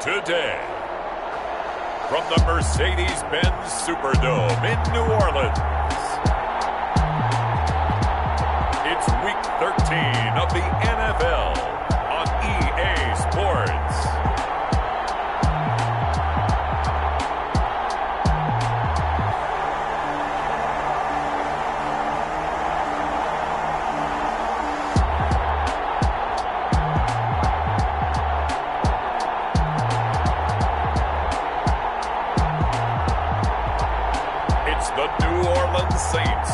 today. From the Mercedes-Benz Superdome in New Orleans, it's Week 13 of the NFL on EA Sports. The New Orleans Saints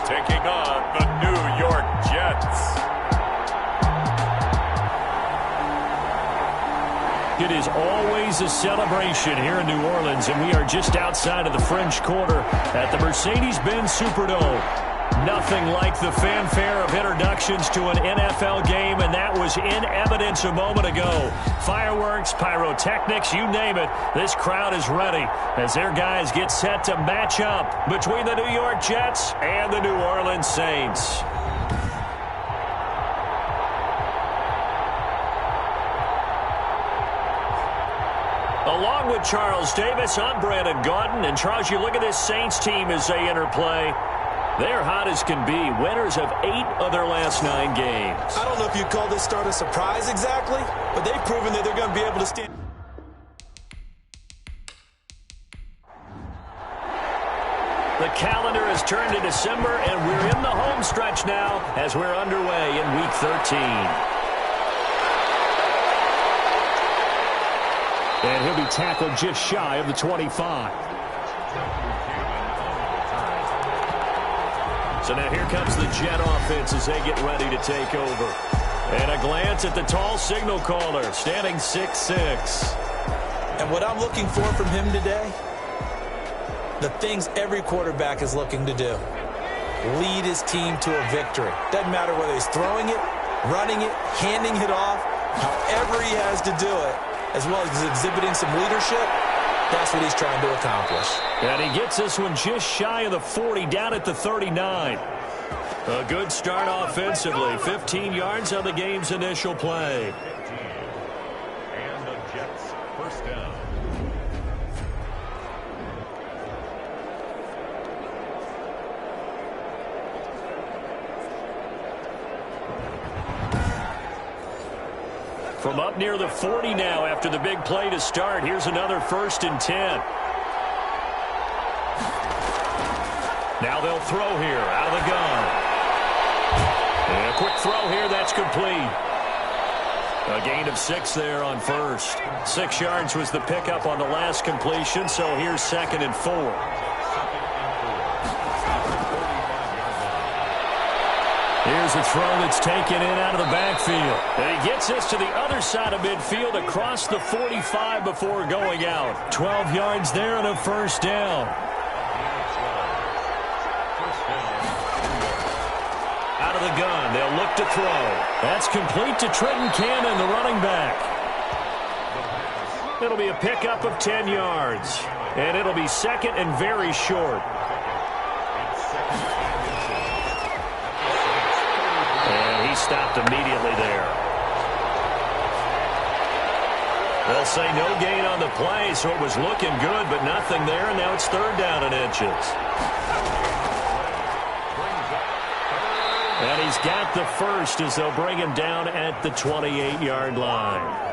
taking on the New York Jets. It is always a celebration here in New Orleans, and we are just outside of the French Quarter at the Mercedes-Benz Superdome. Nothing like the fanfare of introductions to an NFL game, and that was in evidence a moment ago. Fireworks, pyrotechnics, you name it, this crowd is ready as their guys get set to match up between the New York Jets and the New Orleans Saints. Along with Charles Davis, I'm Brandon Gaudin, and Charles, you look at this Saints team as they interplay. They're hot as can be, winners of 8 of their last 9 games. I don't know if you'd call this start a surprise exactly, but they've proven that they're going to be able to stand. The calendar has turned to December, and we're in the home stretch now as we're underway in Week 13. And he'll be tackled just shy of the 25. So now here comes the Jet offense as they get ready to take over. And a glance at the tall signal caller, standing 6'6". And what I'm looking for from him today, the things every quarterback is looking to do. Lead his team to a victory. Doesn't matter whether he's throwing it, running it, handing it off, however he has to do it, as well as exhibiting some leadership. That's what he's trying to accomplish. And he gets this one just shy of the 40, down at the 39. A good start offensively. 15 yards on the game's initial play. And the Jets first down. From up near the 40 now after the big play to start. Here's another 1st and 10. Now they'll throw here out of the gun. And a quick throw here. That's complete. A gain of 6 there on first. 6 yards was the pickup on the last completion, so here's 2nd and 4. Here's a throw that's taken in out of the backfield. And he gets this to the other side of midfield across the 45 before going out. 12 yards there and a 1st down. Out of the gun, they'll look to throw. That's complete to Trenton Cannon, the running back. It'll be a pickup of 10 yards. And it'll be 2nd and very short. He stopped immediately there. They'll say no gain on the play, so it was looking good, but nothing there, and now it's 3rd down and inches. And he's got the first as they'll bring him down at the 28-yard line.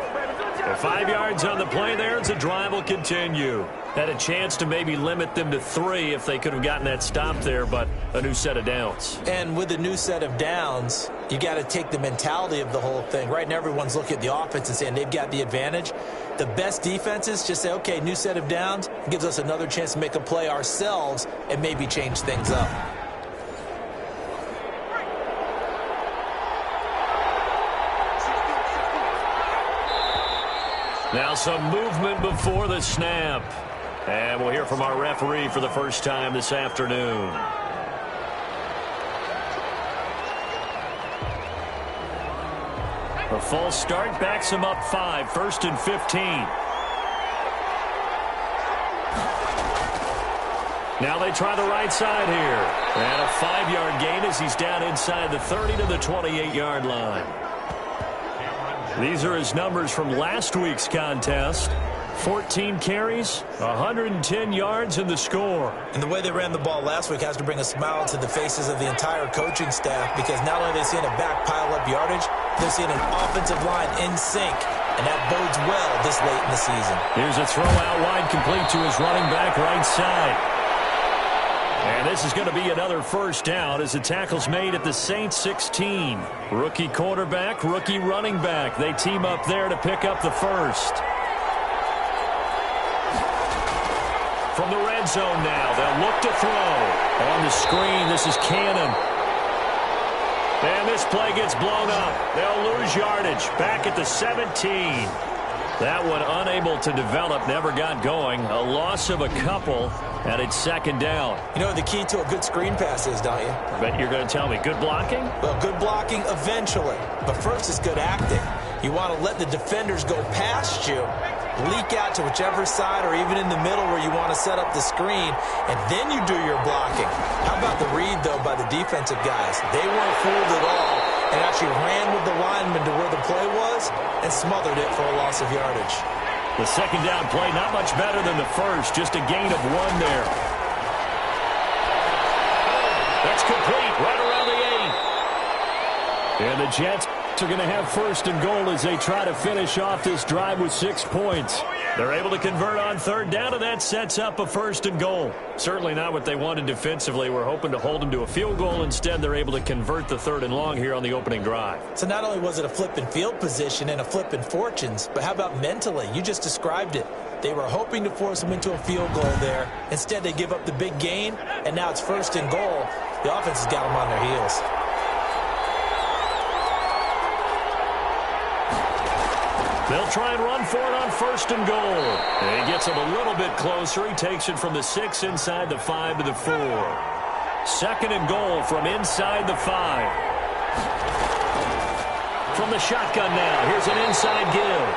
5 yards on the play there as the drive will continue. Had a chance to maybe limit them to 3 if they could have gotten that stop there, but a new set of downs. And with a new set of downs, you got to take the mentality of the whole thing. Right now, everyone's looking at the offense and saying they've got the advantage. The best defenses just say, okay, new set of downs. It gives us another chance to make a play ourselves and maybe change things up. Now some movement before the snap. And we'll hear from our referee for the first time this afternoon. A false start backs him up 5, 1st and 15. Now they try the right side here. And a 5-yard gain as he's down inside the 30 to the 28-yard line. These are his numbers from last week's contest. 14 carries, 110 yards, and the score. And the way they ran the ball last week has to bring a smile to the faces of the entire coaching staff, because not only are they seeing a back pile up yardage, they're seeing an offensive line in sync, and that bodes well this late in the season. Here's a throw out wide, complete to his running back right side. And this is going to be another first down as the tackle's made at the Saints 16. Rookie quarterback, rookie running back. They team up there to pick up the first. From the red zone now, they'll look to throw. On the screen, this is Cannon. And this play gets blown up. They'll lose yardage. Back at the 17. That one unable to develop, never got going. A loss of a couple, and it's second down. You know what the key to a good screen pass is, don't you? I bet you're going to tell me. Good blocking? Well, good blocking eventually. But first is good acting. You want to let the defenders go past you, leak out to whichever side or even in the middle where you want to set up the screen, and then you do your blocking. How about the read, though, by the defensive guys? They weren't fooled at all and actually ran with the lineman to where the play was and smothered it for a loss of yardage. The second down play not much better than the first, just a gain of 1 there. That's complete right around the 8. And the Jets are going to have first and goal as they try to finish off this drive with 6 points. They're able to convert on third down, and that sets up a first and goal. Certainly not what they wanted defensively. We're hoping to hold them to a field goal. Instead, they're able to convert the third and long here on the opening drive. So not only was it a flip in field position and a flip in fortunes, but how about mentally? You just described it. They were hoping to force them into a field goal there. Instead, they give up the big gain, and now it's first and goal. The offense has got them on their heels. They'll try and run for it on first and goal. And he gets him a little bit closer. He takes it from the 6 inside the 5 to the 4. Second and goal from inside the 5. From the shotgun now. Here's an inside give.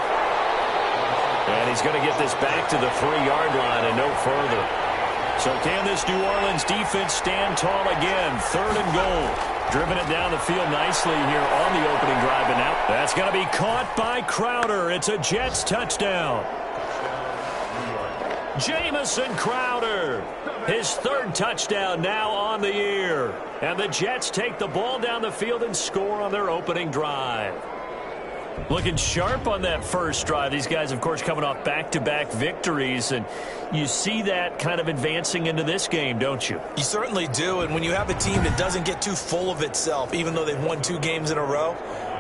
And he's going to get this back to the 3-yard line and no further. So can this New Orleans defense stand tall again? Third and goal. Driven it down the field nicely here on the opening drive. And now that's going to be caught by Crowder. It's a Jets touchdown. Jamison Crowder. His third touchdown now on the year. And the Jets take the ball down the field and score on their opening drive. Looking sharp on that first drive. These guys, of course, coming off back-to-back victories, and you see that kind of advancing into this game, don't you? You certainly do, and when you have a team that doesn't get too full of itself, even though they've won 2 games in a row,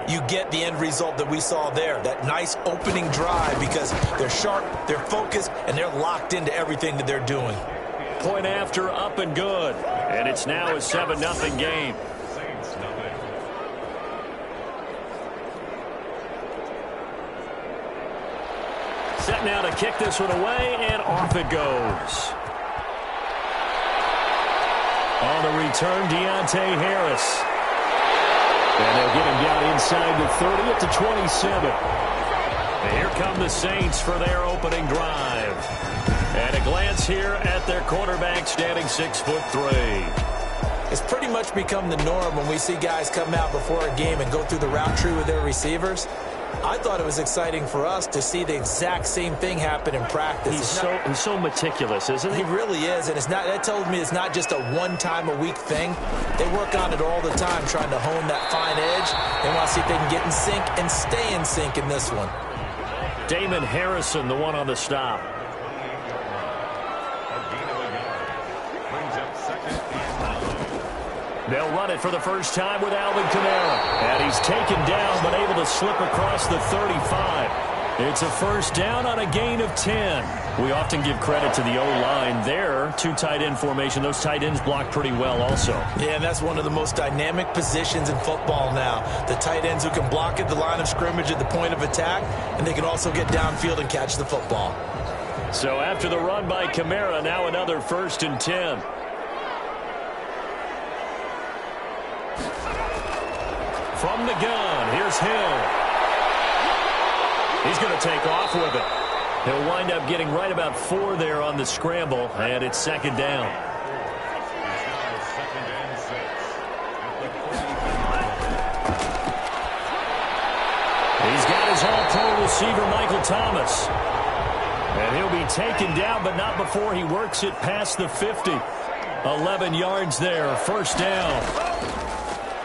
you get the end result that we saw there, that nice opening drive, because they're sharp, they're focused, and they're locked into everything that they're doing. Point after, up and good, and it's now a 7-0 game. Set now to kick this one away, and off it goes. On the return, Deontay Harris. And they'll get him down inside the 30 at the 27. And here come the Saints for their opening drive. And a glance here at their quarterback standing 6'3". It's pretty much become the norm when we see guys come out before a game and go through the route tree with their receivers. I thought it was exciting for us to see the exact same thing happen in practice. He's so meticulous, isn't he? He really is, and that tells me it's not just a one-time-a-week thing. They work on it all the time, trying to hone that fine edge. They want to see if they can get in sync and stay in sync in this one. Damon Harrison, the one on the stop. They'll run it for the first time with Alvin Kamara. And he's taken down, but able to slip across the 35. It's a first down on a gain of 10. We often give credit to the O-line there. 2 tight end formation. Those tight ends block pretty well also. Yeah, and that's one of the most dynamic positions in football now. The tight ends who can block at the line of scrimmage at the point of attack, and they can also get downfield and catch the football. So after the run by Kamara, now another first and 10. From the gun, here's Hill. He's going to take off with it. He'll wind up getting right about 4 there on the scramble, and it's second down. He's got is All-Pro receiver Michael Thomas. And he'll be taken down, but not before he works it past the 50. 11 yards there, first down.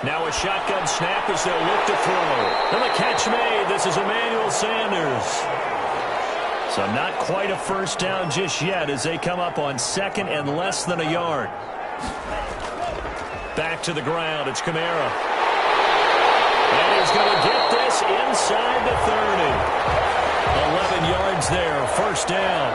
Now a shotgun snap as they'll look to throw. And the catch made. This is Emmanuel Sanders. So not quite a first down just yet as they come up on second and less than a yard. Back to the ground. It's Kamara. And he's going to get this inside the 30. 11 yards there, first down.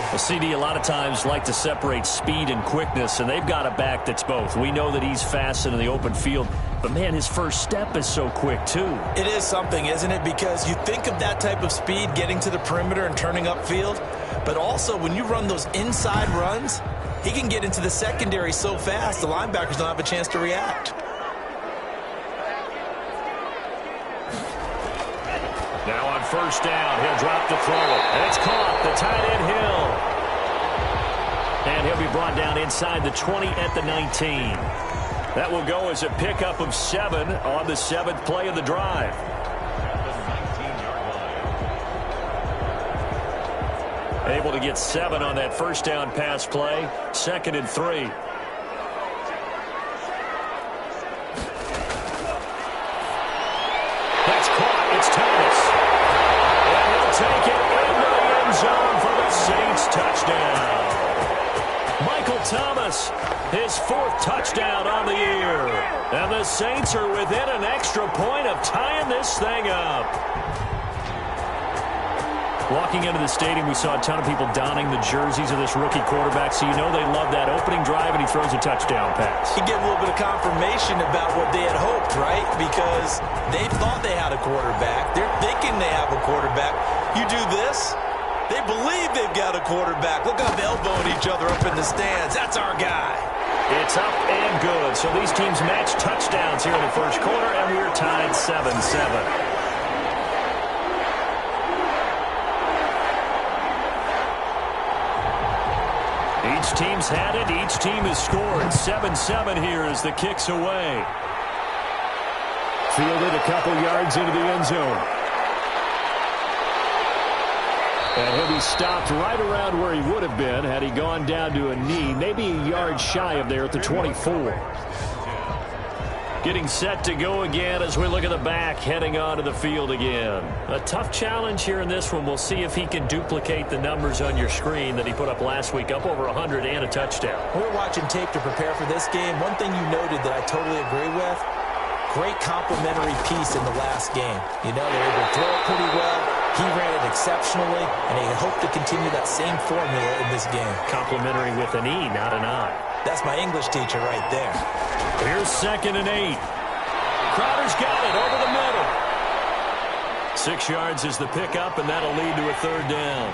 Well, CD, a lot of times like to separate speed and quickness, and they've got a back that's both. We know that he's fast in the open field, but, man, his first step is so quick, too. It is something, isn't it? Because you think of that type of speed getting to the perimeter and turning upfield, but also when you run those inside runs, he can get into the secondary so fast the linebackers don't have a chance to react. Now on first down, he'll drop to throw it. And it's caught. The tight end Hill. And he'll be brought down inside the 20 at the 19. That will go as a pickup of 7 on the 7th play of the drive. Able to get 7 on that first down pass play. 2nd and 3. That's caught. It's Thomas. Take it into the end zone for the Saints touchdown. Michael Thomas, his 4th touchdown on the year. And the Saints are within an extra point of tying this thing up. Walking into the stadium, we saw a ton of people donning the jerseys of this rookie quarterback, so you know they love that opening drive, and he throws a touchdown pass. He gave a little bit of confirmation about what they had hoped, right? Because they thought they had a quarterback. They're thinking they have a quarterback. You do this, they believe they've got a quarterback. Look how they're elbowing each other up in the stands. That's our guy. It's up and good. So these teams match touchdowns here in the first quarter, and we're tied 7-7. Each team's had it. Each team has scored. 7-7 here as the kick's away. Fielded a couple yards into the end zone. And he'll be stopped right around where he would have been had he gone down to a knee, maybe a yard shy of there at the 24. Getting set to go again as we look at the back, heading onto the field again. A tough challenge here in this one. We'll see if he can duplicate the numbers on your screen that he put up last week, up over 100 and a touchdown. We're watching tape to prepare for this game. One thing you noted that I totally agree with, great complimentary piece in the last game. You know, they were able to throw it pretty well. He ran it exceptionally, and they hope to continue that same formula in this game. Complimentary with an E, not an I. That's my English teacher right there. Here's 2nd and 8. Crowder's got it over the middle. 6 yards is the pickup, and that'll lead to a 3rd down.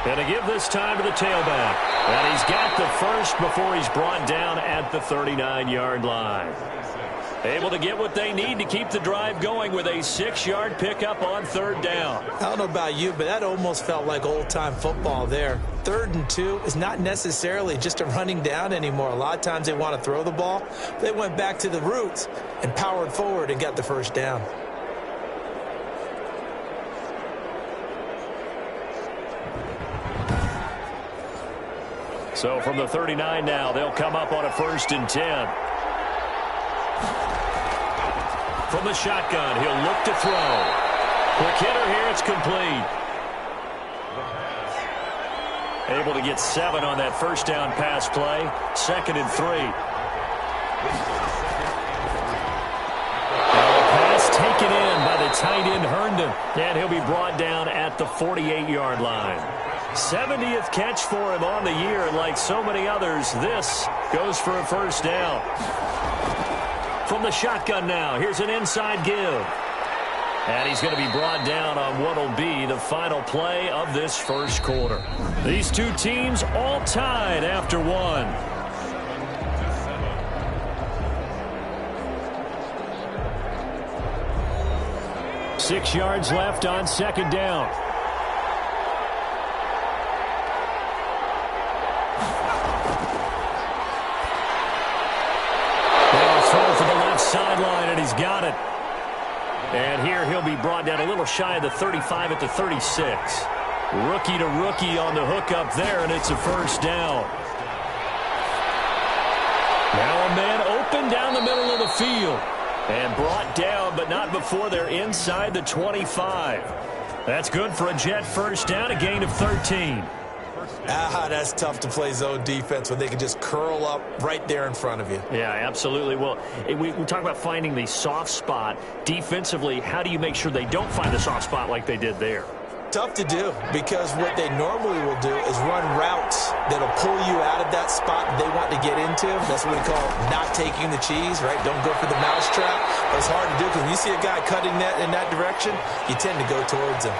And to give this time to the tailback. And he's got the first before he's brought down at the 39-yard line. Able to get what they need to keep the drive going with a 6-yard pickup on 3rd down. I don't know about you, but that almost felt like old-time football there. 3rd and 2 is not necessarily just a running down anymore. A lot of times they want to throw the ball. They went back to the roots and powered forward and got the first down. So from the 39 now, they'll come up on a 1st and 10. From the shotgun, he'll look to throw. Quick hitter here, it's complete. Able to get 7 on that first down pass play. 2nd and 3. Now the pass taken in by the tight end Herndon. And he'll be brought down at the 48-yard line. 70th catch for him on the year, and like so many others, this goes for a first down. From the shotgun now, here's an inside give. And he's going to be brought down on what will be the final play of this first quarter. These two teams all tied after 1. Six yards left on 2nd down. and he's got it. And here he'll be brought down a little shy of the 35 at the 36. Rookie to rookie on the hook up there, and it's a first down. Now a man open down the middle of the field. And brought down, but not before they're inside the 25. That's good for a Jet first down, a gain of 13. That's tough to play zone defense when they can just curl up right there in front of you. Yeah, absolutely. Well, we talk about finding the soft spot. Defensively, how do you make sure they don't find the soft spot like they did there? Tough to do, because what they normally will do is run routes that'll pull you out of that spot they want to get into. That's what we call not taking the cheese, right? Don't go for the mousetrap. But it's hard to do because when you see a guy cutting that in that direction, you tend to go towards him.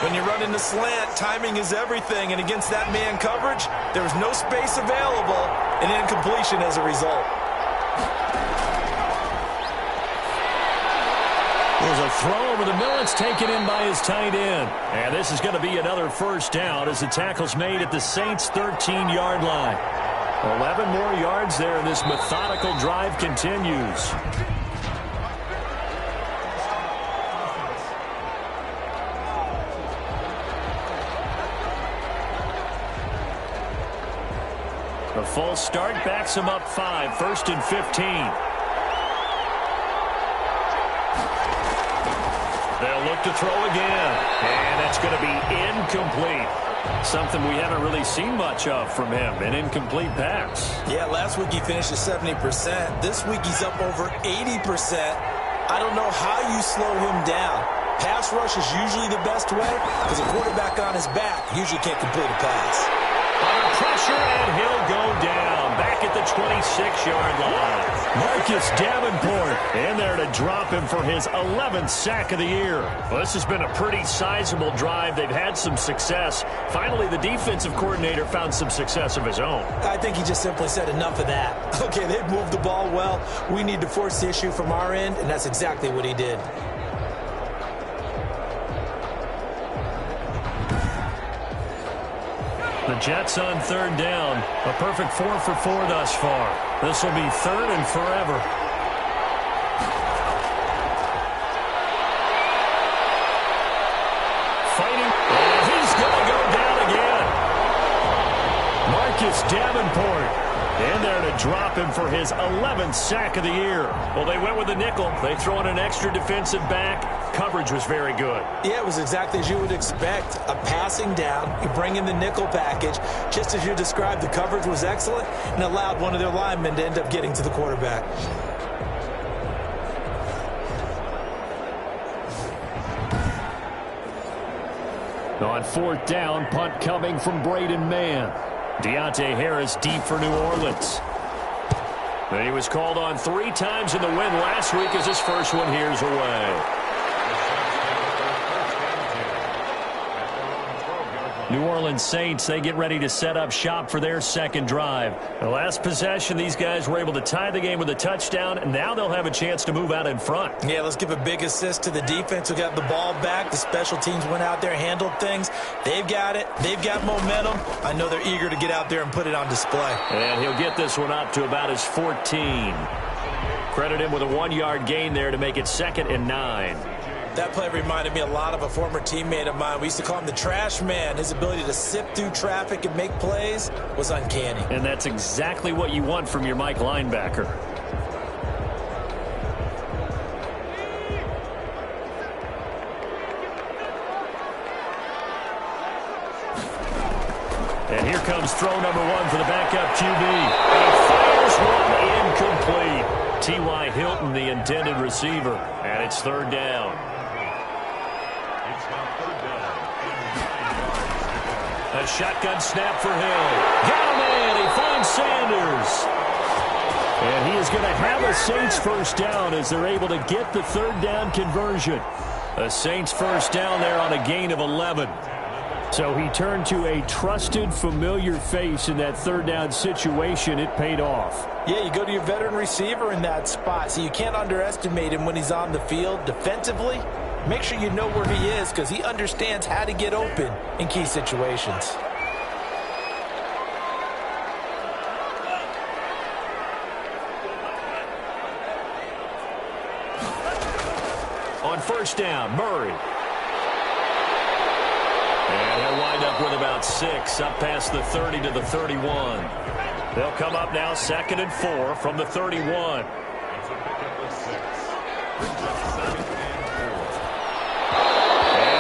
When you run into slant, timing is everything, and against that man coverage, there was no space available, and incompletion as a result. There's a throw over the middle. It's taken in by his tight end. And this is going to be another first down as the tackle's made at the Saints' 13-yard line. 11 more yards there, and this methodical drive continues. The full start backs him up 5, 1st and 15. They'll look to throw again, and that's going to be incomplete. Something we haven't really seen much of from him, an incomplete pass. Yeah, last week he finished at 70%. This week he's up over 80%. I don't know how you slow him down. Pass rush is usually the best way because a quarterback on his back usually can't complete a pass. Under pressure, and he'll go down back at the 26-yard line. Marcus Davenport in there to drop him for his 11th sack of the year. Well, this has been a pretty sizable drive. They've had some success. Finally, the defensive coordinator found some success of his own. I think he just simply said enough of that. Okay, they've moved the ball well. We need to force the issue from our end, and that's exactly what he did. The Jets on third down. A perfect 4 for 4 thus far. This will be third and forever. Fighting. And he's going to go down again. Marcus Davenport in there to drop him for his 11th sack of the year. Well, they went with a nickel. They throw in an extra defensive back. Coverage was very good. Yeah, it was exactly as you would expect. A passing down, you bring in the nickel package. Just as you described, the coverage was excellent and allowed one of their linemen to end up getting to the quarterback. On fourth down, punt coming from Braden Mann. Deontay Harris deep for New Orleans. And he was called on 3 times in the win last week as his first one here's away. New Orleans Saints, they get ready to set up shop for their second drive. The last possession, these guys were able to tie the game with a touchdown, and now they'll have a chance to move out in front. Yeah, let's give a big assist to the defense who got the ball back. The special teams went out there, handled things. They've got it. They've got momentum. I know they're eager to get out there and put it on display. And he'll get this one up to about his 14. Credit him with a 1-yard gain there to make it 2nd and 9. That play reminded me a lot of a former teammate of mine. We used to call him the trash man. His ability to sift through traffic and make plays was uncanny. And that's exactly what you want from your Mike linebacker. And here comes throw number 1 for the backup QB. And he fires one incomplete. T.Y. Hilton, the intended receiver. And it's third down. A shotgun snap for Hill. Got him in. He finds Sanders. And he is going to have a Saints first down as they're able to get the third down conversion. A Saints first down there on a gain of 11. So he turned to a trusted, familiar face in that third down situation. It paid off. Yeah, you go to your veteran receiver in that spot, so you can't underestimate him when he's on the field defensively. Make sure you know where he is because he understands how to get open in key situations. On first down, Murray. And he'll wind up with about 6, up past the 30 to the 31. They'll come up now 2nd and 4 from the 31. And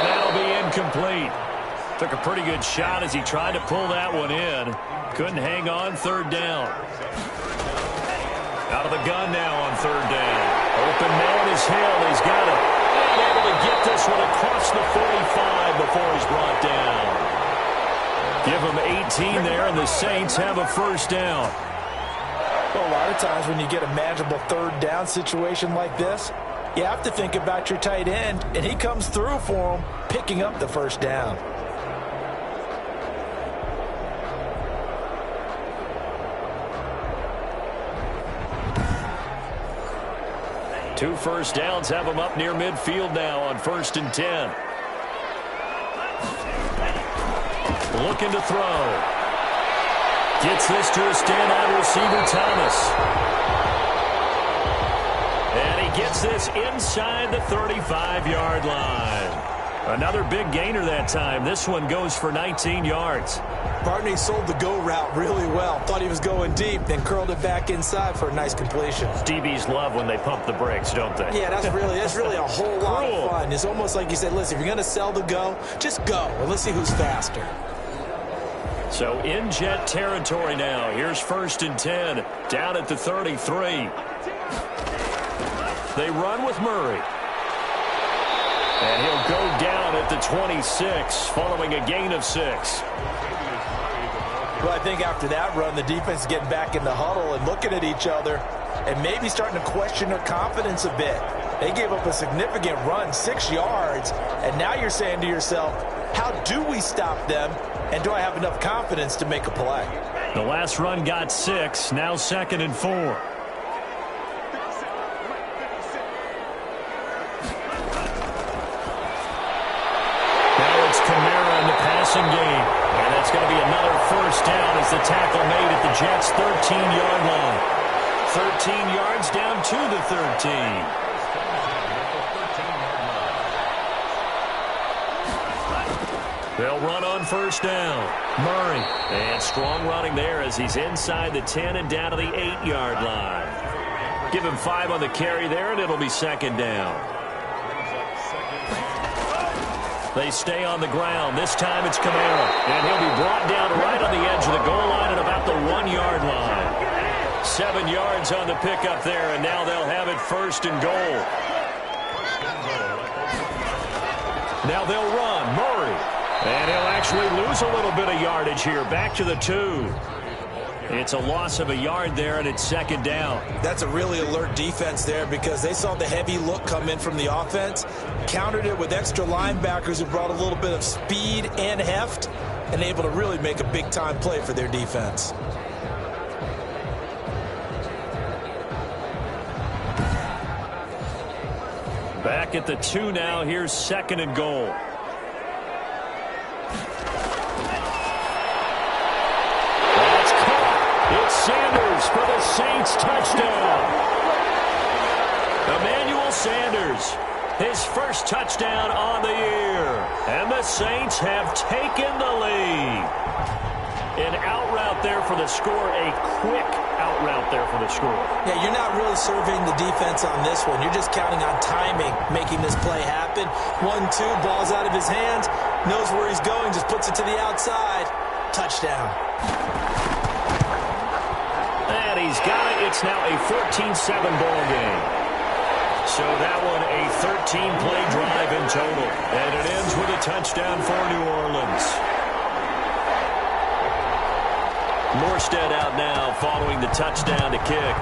that'll be incomplete. Took a pretty good shot as he tried to pull that one in. Couldn't hang on, 3rd down. Out of the gun now on 3rd down. Open man is Hill. He's got it. And able to get this one across the 45 before he's brought down. Give him 18 there, and the Saints have a 1st down. Well, a lot of times when you get a manageable 3rd down situation like this, you have to think about your tight end, and he comes through for him, picking up the 1st down. Two 1st downs have him up near midfield now on 1st and 10. Looking to throw. Gets this to a standout receiver, Thomas. And he gets this inside the 35-yard line. Another big gainer that time. This one goes for 19 yards. Barney sold the go route really well. Thought he was going deep, then curled it back inside for a nice completion. DBs love when they pump the brakes, don't they? Yeah, that's really a whole lot of fun. It's almost like you said, listen, if you're going to sell the go, just go, and let's see who's faster. So in jet territory now. Here's 1st and 10, down at the 33. They run with Murray. And he'll go down at the 26, following a gain of 6. Well, I think after that run, the defense is getting back in the huddle and looking at each other and maybe starting to question their confidence a bit. They gave up a significant run, 6 yards, and now you're saying to yourself, how do we stop them, and do I have enough confidence to make a play? The last run got 6, now 2nd and 4. Now it's Kamara in the passing game. And that's going to be another 1st down as the tackle made at the Jets' 13-yard line. 13 yards down to the 13. They'll run on 1st down. Murray. And strong running there as he's inside the 10 and down to the 8-yard line. Give him 5 on the carry there, and it'll be 2nd down. They stay on the ground. This time it's Kamara. And he'll be brought down right on the edge of the goal line at about the 1-yard line. 7 yards on the pickup there, and now they'll have it 1st and goal. Now they'll run. Murray. And he'll actually lose a little bit of yardage here. Back to the 2. It's a loss of a yard there, and it's 2nd down. That's a really alert defense there because they saw the heavy look come in from the offense, countered it with extra linebackers who brought a little bit of speed and heft, and able to really make a big-time play for their defense. Back at the 2 now. Here's 2nd and goal. Sanders for the Saints touchdown. Emmanuel Sanders, his 1st touchdown on the year. And the Saints have taken the lead. An out route there for the score, a quick out route there for the score. Yeah, you're not really surveying the defense on this one. You're just counting on timing, making this play happen. 1-2, ball's out of his hands, knows where he's going, just puts it to the outside. Touchdown. And he's got it. It's now a 14-7 ball game. So that one a 13-play drive in total. And it ends with a touchdown for New Orleans. Morstead out now following the touchdown to kick.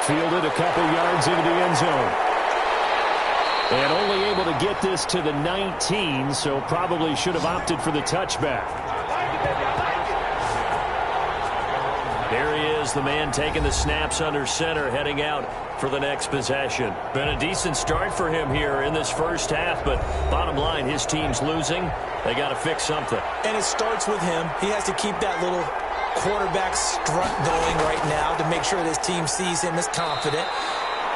Fielded a couple yards into the end zone. And only able to get this to the 19, so probably should have opted for the touchback. Here he is, the man taking the snaps under center, heading out for the next possession. Been a decent start for him here in this first half, but bottom line, his team's losing. They got to fix something. And it starts with him. He has to keep that little quarterback strut going right now to make sure this team sees him as confident.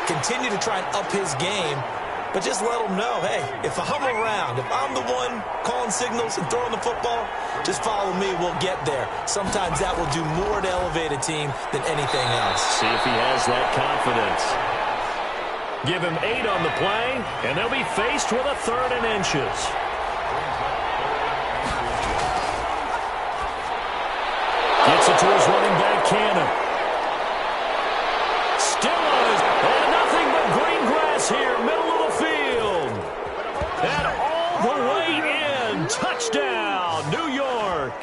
continue to try and up his game, but just let him know, hey, if I'm around, if I'm the one calling signals and throwing the football, just follow me, we'll get there. Sometimes that will do more to elevate a team than anything else. See if he has that confidence. Give him 8 on the play, and they'll be faced with a 3rd and inches. Gets it to his running back, Cannon. Still on his, and nothing but green grass here, middle of the field. And all the way in, touchdown, New York.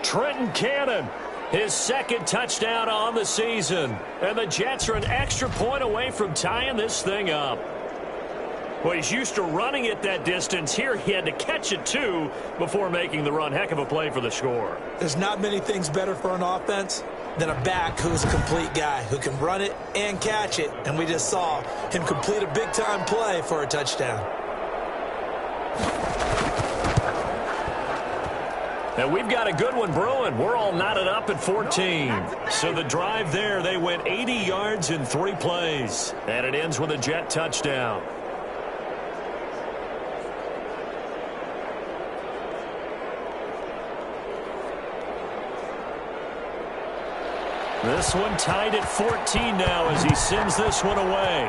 Trenton Cannon, his 2nd touchdown on the season. And the Jets are an extra point away from tying this thing up. Well, he's used to running it that distance. Here he had to catch it, too, before making the run. Heck of a play for the score. There's not many things better for an offense than a back who's a complete guy, who can run it and catch it. And we just saw him complete a big-time play for a touchdown. And we've got a good one brewing. We're all knotted up at 14. So the drive there, they went 80 yards in 3 plays. And it ends with a Jet touchdown. This one tied at 14 now as he sends this one away.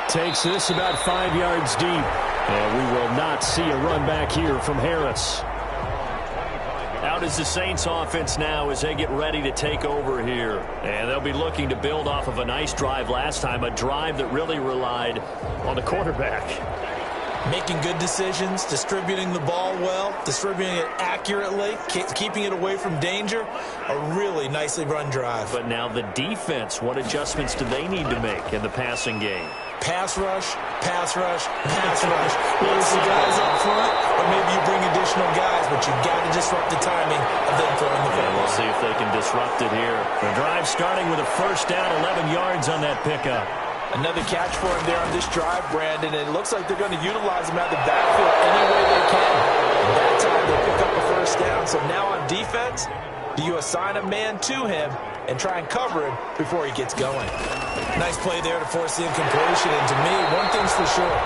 Takes this about 5 yards deep. And we will not see a run back here from Harris. Out is the Saints offense now as they get ready to take over here. And they'll be looking to build off of a nice drive last time, a drive that really relied on the quarterback. Making good decisions, distributing the ball well, distributing it accurately, keeping it away from danger. A really nicely run drive. But now the defense, what adjustments do they need to make in the passing game? Pass rush, pass rush, pass rush. Whether it's the guys up front or maybe you bring additional guys, but you've got to disrupt the timing of them throwing the football. We'll see if they can disrupt it here. The drive starting with a 1st down, 11 yards on that pickup. Another catch for him there on this drive, Brandon, and it looks like they're going to utilize him out of the backfield any way they can. And that time they pick up a 1st down. So now on defense, do you assign a man to him and try and cover him before he gets going? Nice play there to force the incompletion. And to me, one thing's for sure.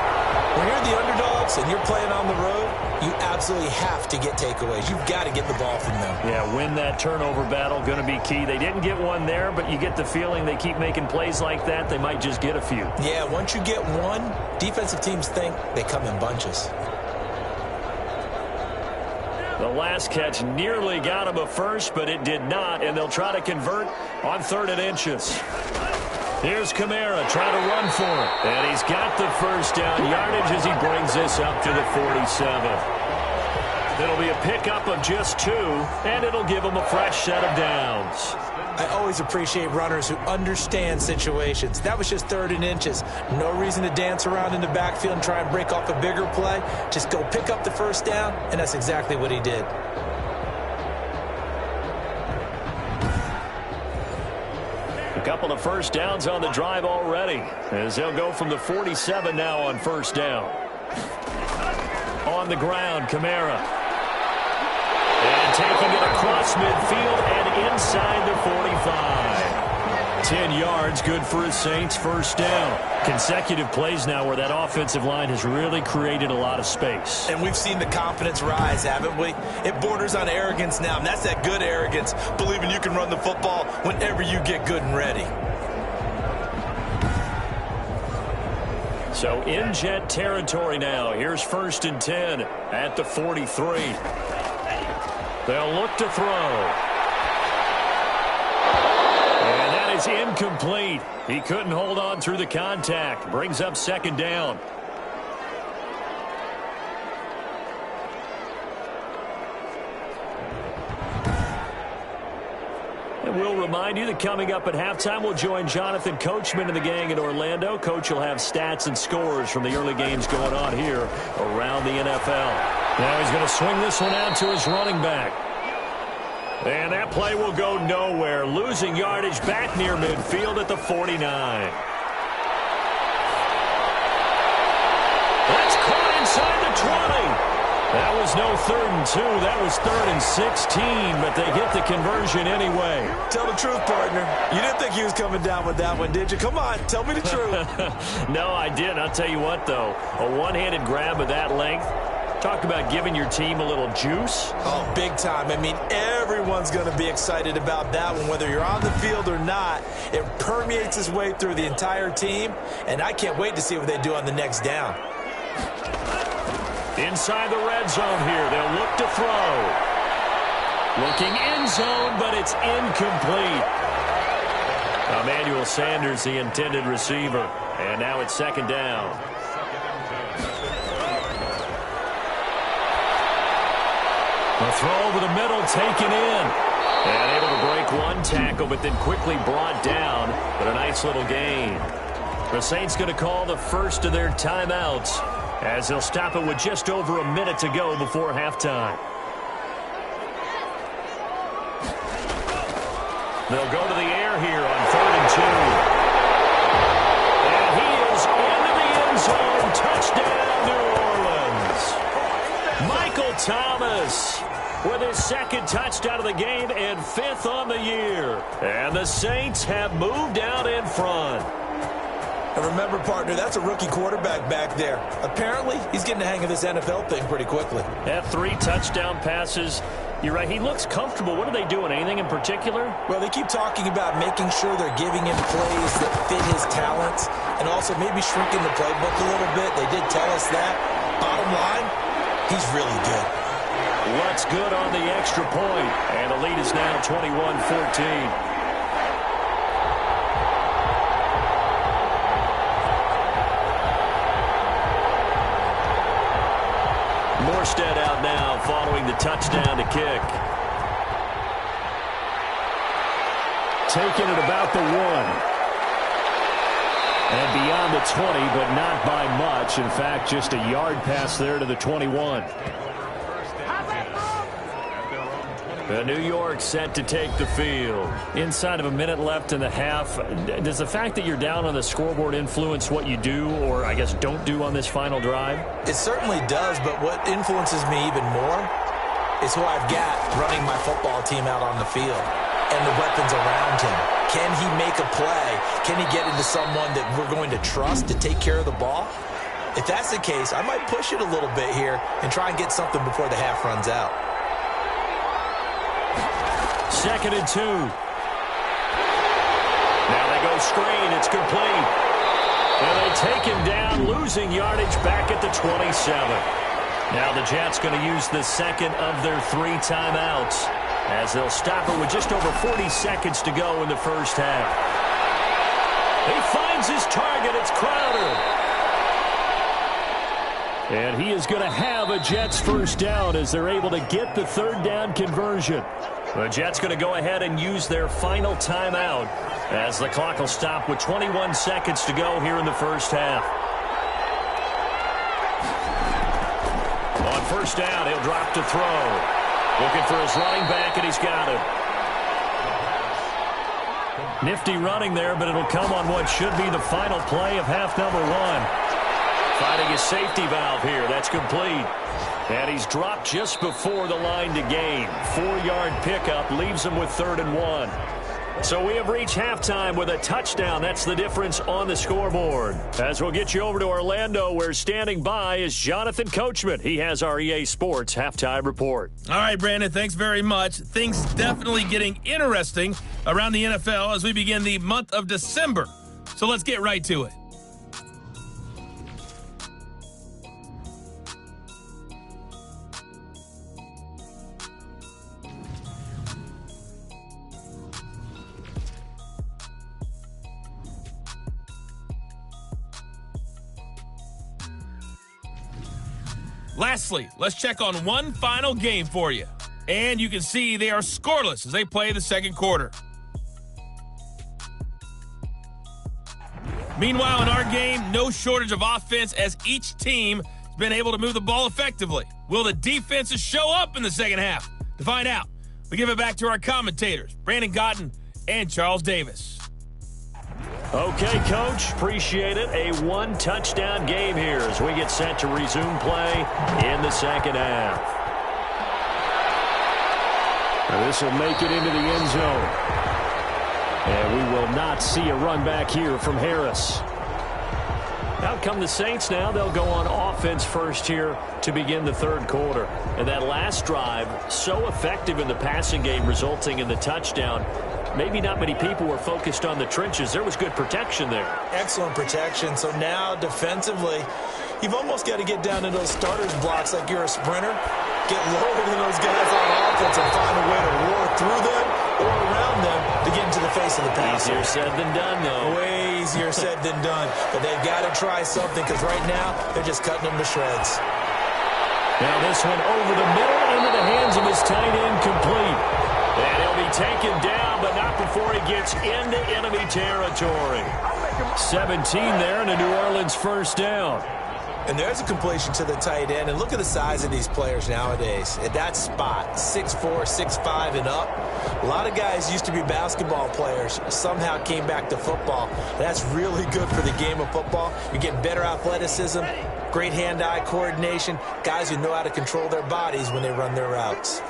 When you're the underdogs and you're playing on the road, you absolutely have to get takeaways. You've got to get the ball from them. Yeah, win that turnover battle, going to be key. They didn't get one there, but you get the feeling they keep making plays like that, they might just get a few. Yeah, once you get one, defensive teams think they come in bunches. The last catch nearly got him a 1st, but it did not, and they'll try to convert on 3rd and inches. Here's Kamara trying to run for it. And he's got the 1st down yardage as he brings this up to the 47. It'll be a pickup of just 2, and it'll give him a fresh set of downs. I always appreciate runners who understand situations. That was just 3rd and inches. No reason to dance around in the backfield and try and break off a bigger play. Just go pick up the 1st down, and that's exactly what he did. A couple of 1st downs on the drive already, as they'll go from the 47 now on 1st down. On the ground, Kamara. And taking it across midfield and inside the 45. 10 yards, good for his Saints, 1st down. Consecutive plays now where that offensive line has really created a lot of space. And we've seen the confidence rise, haven't we? It borders on arrogance now, and that's that good arrogance, believing you can run the football whenever you get good and ready. So in Jet territory now. Here's 1st and 10 at the 43. They'll look to throw. And that is incomplete. He couldn't hold on through the contact. Brings up 2nd down. And we'll remind you that coming up at halftime, we'll join Jonathan Coachman and the gang in Orlando. Coach will have stats and scores from the early games going on here around the NFL. Now he's going to swing this one out to his running back. And that play will go nowhere. Losing yardage back near midfield at the 49. That's caught inside the 20. That was no 3rd and 2. That was 3rd and 16, but they get the conversion anyway. Tell the truth, partner. You didn't think he was coming down with that one, did you? Come on, tell me the truth. No, I didn't. I'll tell you what, though. A one-handed grab of that length. Talk about giving your team a little juice. Oh, big time. I mean, everyone's going to be excited about that one, whether you're on the field or not. It permeates its way through the entire team, and I can't wait to see what they do on the next down. Inside the red zone here, they'll look to throw. Looking end zone, but it's incomplete. Emmanuel Sanders, the intended receiver. And now it's 2nd down. A throw over the middle, taken in. And able to break one tackle, but then quickly brought down. But a nice little gain. The Saints going to call the first of their timeouts, as they'll stop it with just over a minute to go before halftime. They'll go to the air here on 3rd and 2. And he is into the end zone. Touchdown, New Orleans. Michael Thomas with his 2nd touchdown of the game and 5th on the year. And the Saints have moved out in front. And remember, partner, that's a rookie quarterback back there. Apparently, he's getting the hang of this NFL thing pretty quickly. At 3 touchdown passes. You're right, he looks comfortable. What are they doing? Anything in particular? Well, they keep talking about making sure they're giving him plays that fit his talents and also maybe shrinking the playbook a little bit. They did tell us that. Bottom line, he's really good. What's good on the extra point? And the lead is now 21-14. Morstead out now following the touchdown to kick. Taking it about the 1. And beyond the 20, but not by much. In fact, just a yard pass there to the 21. New York set to take the field. Inside of a minute left in the half. Does the fact that you're down on the scoreboard influence what you do, or I guess don't do on this final drive? It certainly does, but what influences me even more is who I've got running my football team out on the field and the weapons around him. Can he make a play? Can he get into someone that we're going to trust to take care of the ball? If that's the case, I might push it a little bit here and try and get something before the half runs out. 2nd and 2. Now they go screen. It's complete. And they take him down, losing yardage back at the 27. Now the Jets going to use the 2nd of their 3 timeouts, as they'll stop it with just over 40 seconds to go in the first half. He finds his target. It's Crowder. And he is going to have a Jets first down as they're able to get the 3rd down conversion. The Jets going to go ahead and use their final timeout as the clock will stop with 21 seconds to go here in the first half. On first down, he'll drop to throw. Looking for his running back, and he's got him. Nifty running there, but it'll come on what should be the final play of half number 1. Finding his safety valve here. That's complete. And he's dropped just before the line to gain. 4-yard pickup leaves him with 3rd and 1. So we have reached halftime with a touchdown. That's the difference on the scoreboard. As we'll get you over to Orlando, where standing by is Jonathan Coachman. He has our EA Sports halftime report. All right, Brandon, thanks very much. Things definitely getting interesting around the NFL as we begin the month of December. So let's get right to it. Lastly, let's check on one final game for you. And you can see they are scoreless as they play the 2nd quarter. Meanwhile, in our game, no shortage of offense as each team has been able to move the ball effectively. Will the defenses show up in the second half? To find out, we give it back to our commentators, Brandon Gaudin and Charles Davis. Okay, Coach, appreciate it. A one-touchdown game here as we get set to resume play in the second half. Now this will make it into the end zone. And we will not see a run back here from Harris. Out come the Saints now. They'll go on offense first here to begin the third quarter. And that last drive, so effective in the passing game, resulting in the touchdown. Maybe not many people were focused on the trenches. There was good protection there. Excellent protection. So now defensively, you've almost got to get down to those starters blocks like you're a sprinter. Get lower than those guys on offense and find a way to roar through them or around them to get into the face of the passer. Easier said than done, though. Way easier said than done. But they've got to try something because right now they're just cutting them to shreds. Now this one over the middle into the hands of his tight end, complete. And he'll be taken down, but not before he gets into enemy territory. 17 there and a New Orleans first down. And there's a completion to the tight end. And look at the size of these players nowadays. At that spot, 6'4", 6'5", and up. A lot of guys used to be basketball players, somehow came back to football. That's really good for the game of football. You're getting better athleticism, great hand-eye coordination, guys who know how to control their bodies when they run their routes.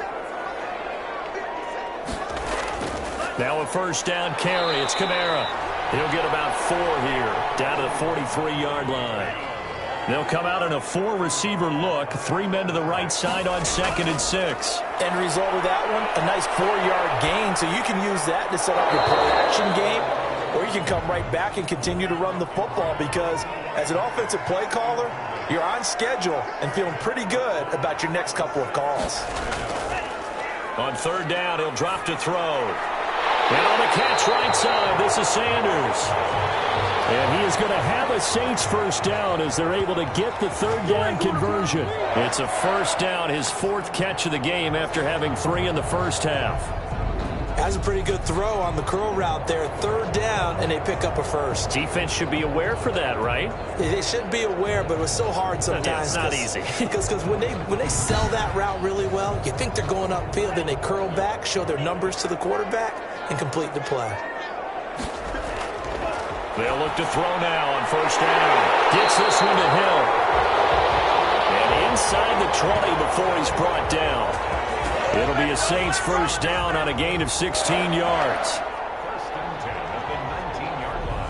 Now a first down carry. It's Kamara. He'll get about 4 here, down to the 43-yard line. They'll come out in a 4-receiver look. 3 men to the right side on 2nd and 6. End result of that one, a nice 4-yard gain. So you can use that to set up your play-action game, or you can come right back and continue to run the football because as an offensive play caller, you're on schedule and feeling pretty good about your next couple of calls. On 3rd down, he'll drop to throw. And on the catch right side, this is Sanders. And he is going to have a Saints first down as they're able to get the 3rd down conversion. It's a first down, his 4th catch of the game after having 3 in the first half. Has a pretty good throw on the curl route there. 3rd down, and they pick up a first. Defense should be aware for that, right? They should be aware, but it was so hard sometimes. Yeah, it's not easy. Because when they sell that route really well, you think they're going upfield, then they curl back, show their numbers to the quarterback, and complete the play. They'll look to throw now on 1st down. Gets this one to Hill. And inside the 20 before he's brought down. It'll be a Saints first down on a gain of 16 yards. First and 10 at the 19-yard line.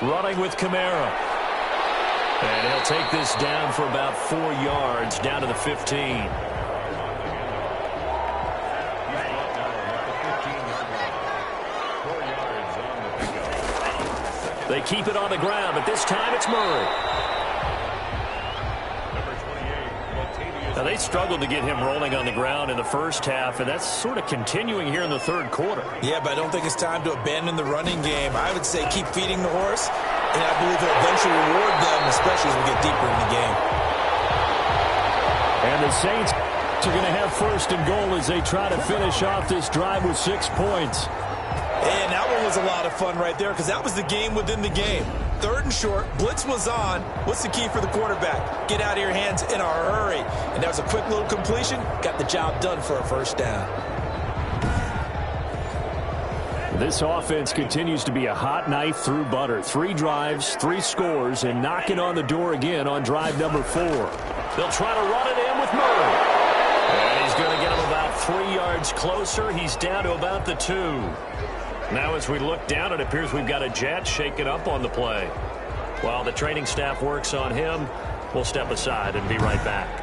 Running with Kamara. And he'll take this down for about 4 yards, down to the 15. They keep it on the ground, but this time it's Murray. Now, they struggled to get him rolling on the ground in the first half, and that's sort of continuing here in the 3rd quarter. Yeah, but I don't think it's time to abandon the running game. I would say keep feeding the horse, and I believe it'll eventually reward them, especially as we get deeper in the game. And the Saints are going to have 1st and goal as they try to finish off this drive with 6 points. And that one was a lot of fun right there because that was the game within the game. 3rd and short, blitz was on. What's the key for the quarterback? Get out of your hands in a hurry. And that was a quick little completion. Got the job done for a first down. This offense continues to be a hot knife through butter. 3 drives, 3 scores, and knocking on the door again on drive number 4. They'll try to run it in with Murray. And he's going to get him about 3 yards closer. He's down to about the 2. Now as we look down, it appears we've got a jet shaken up on the play. While the training staff works on him, we'll step aside and be right back.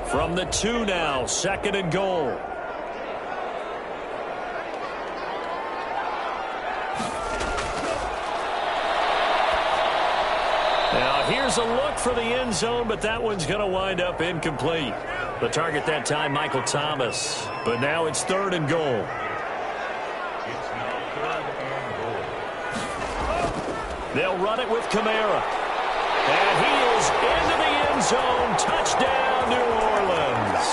From the 2 now, 2nd and goal. Now here's a look for the end zone, but that one's going to wind up incomplete. The target that time, Michael Thomas. But now it's 3rd and goal. It's now 3rd and goal. They'll run it with Kamara. And he is into the end zone. Touchdown, New Orleans.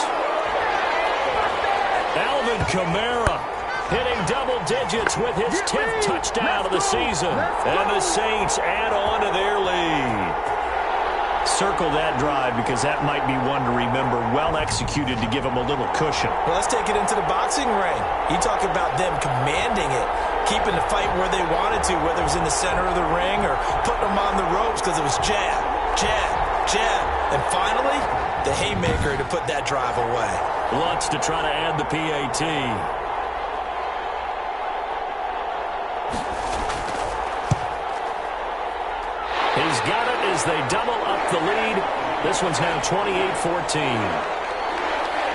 Alvin Kamara hitting double digits with his 10th touchdown of the season. And the Saints add on to their lead. Circle that drive because that might be one to remember. Well executed to give them a little cushion. Well, let's take it into the boxing ring. You talk about them commanding it, keeping the fight where they wanted to, whether it was in the center of the ring or putting them on the ropes because it was jab, jab, jab. And finally, the haymaker to put that drive away. Lutz to try to add the PAT. He's got it as they double up the lead. This one's now 28-14.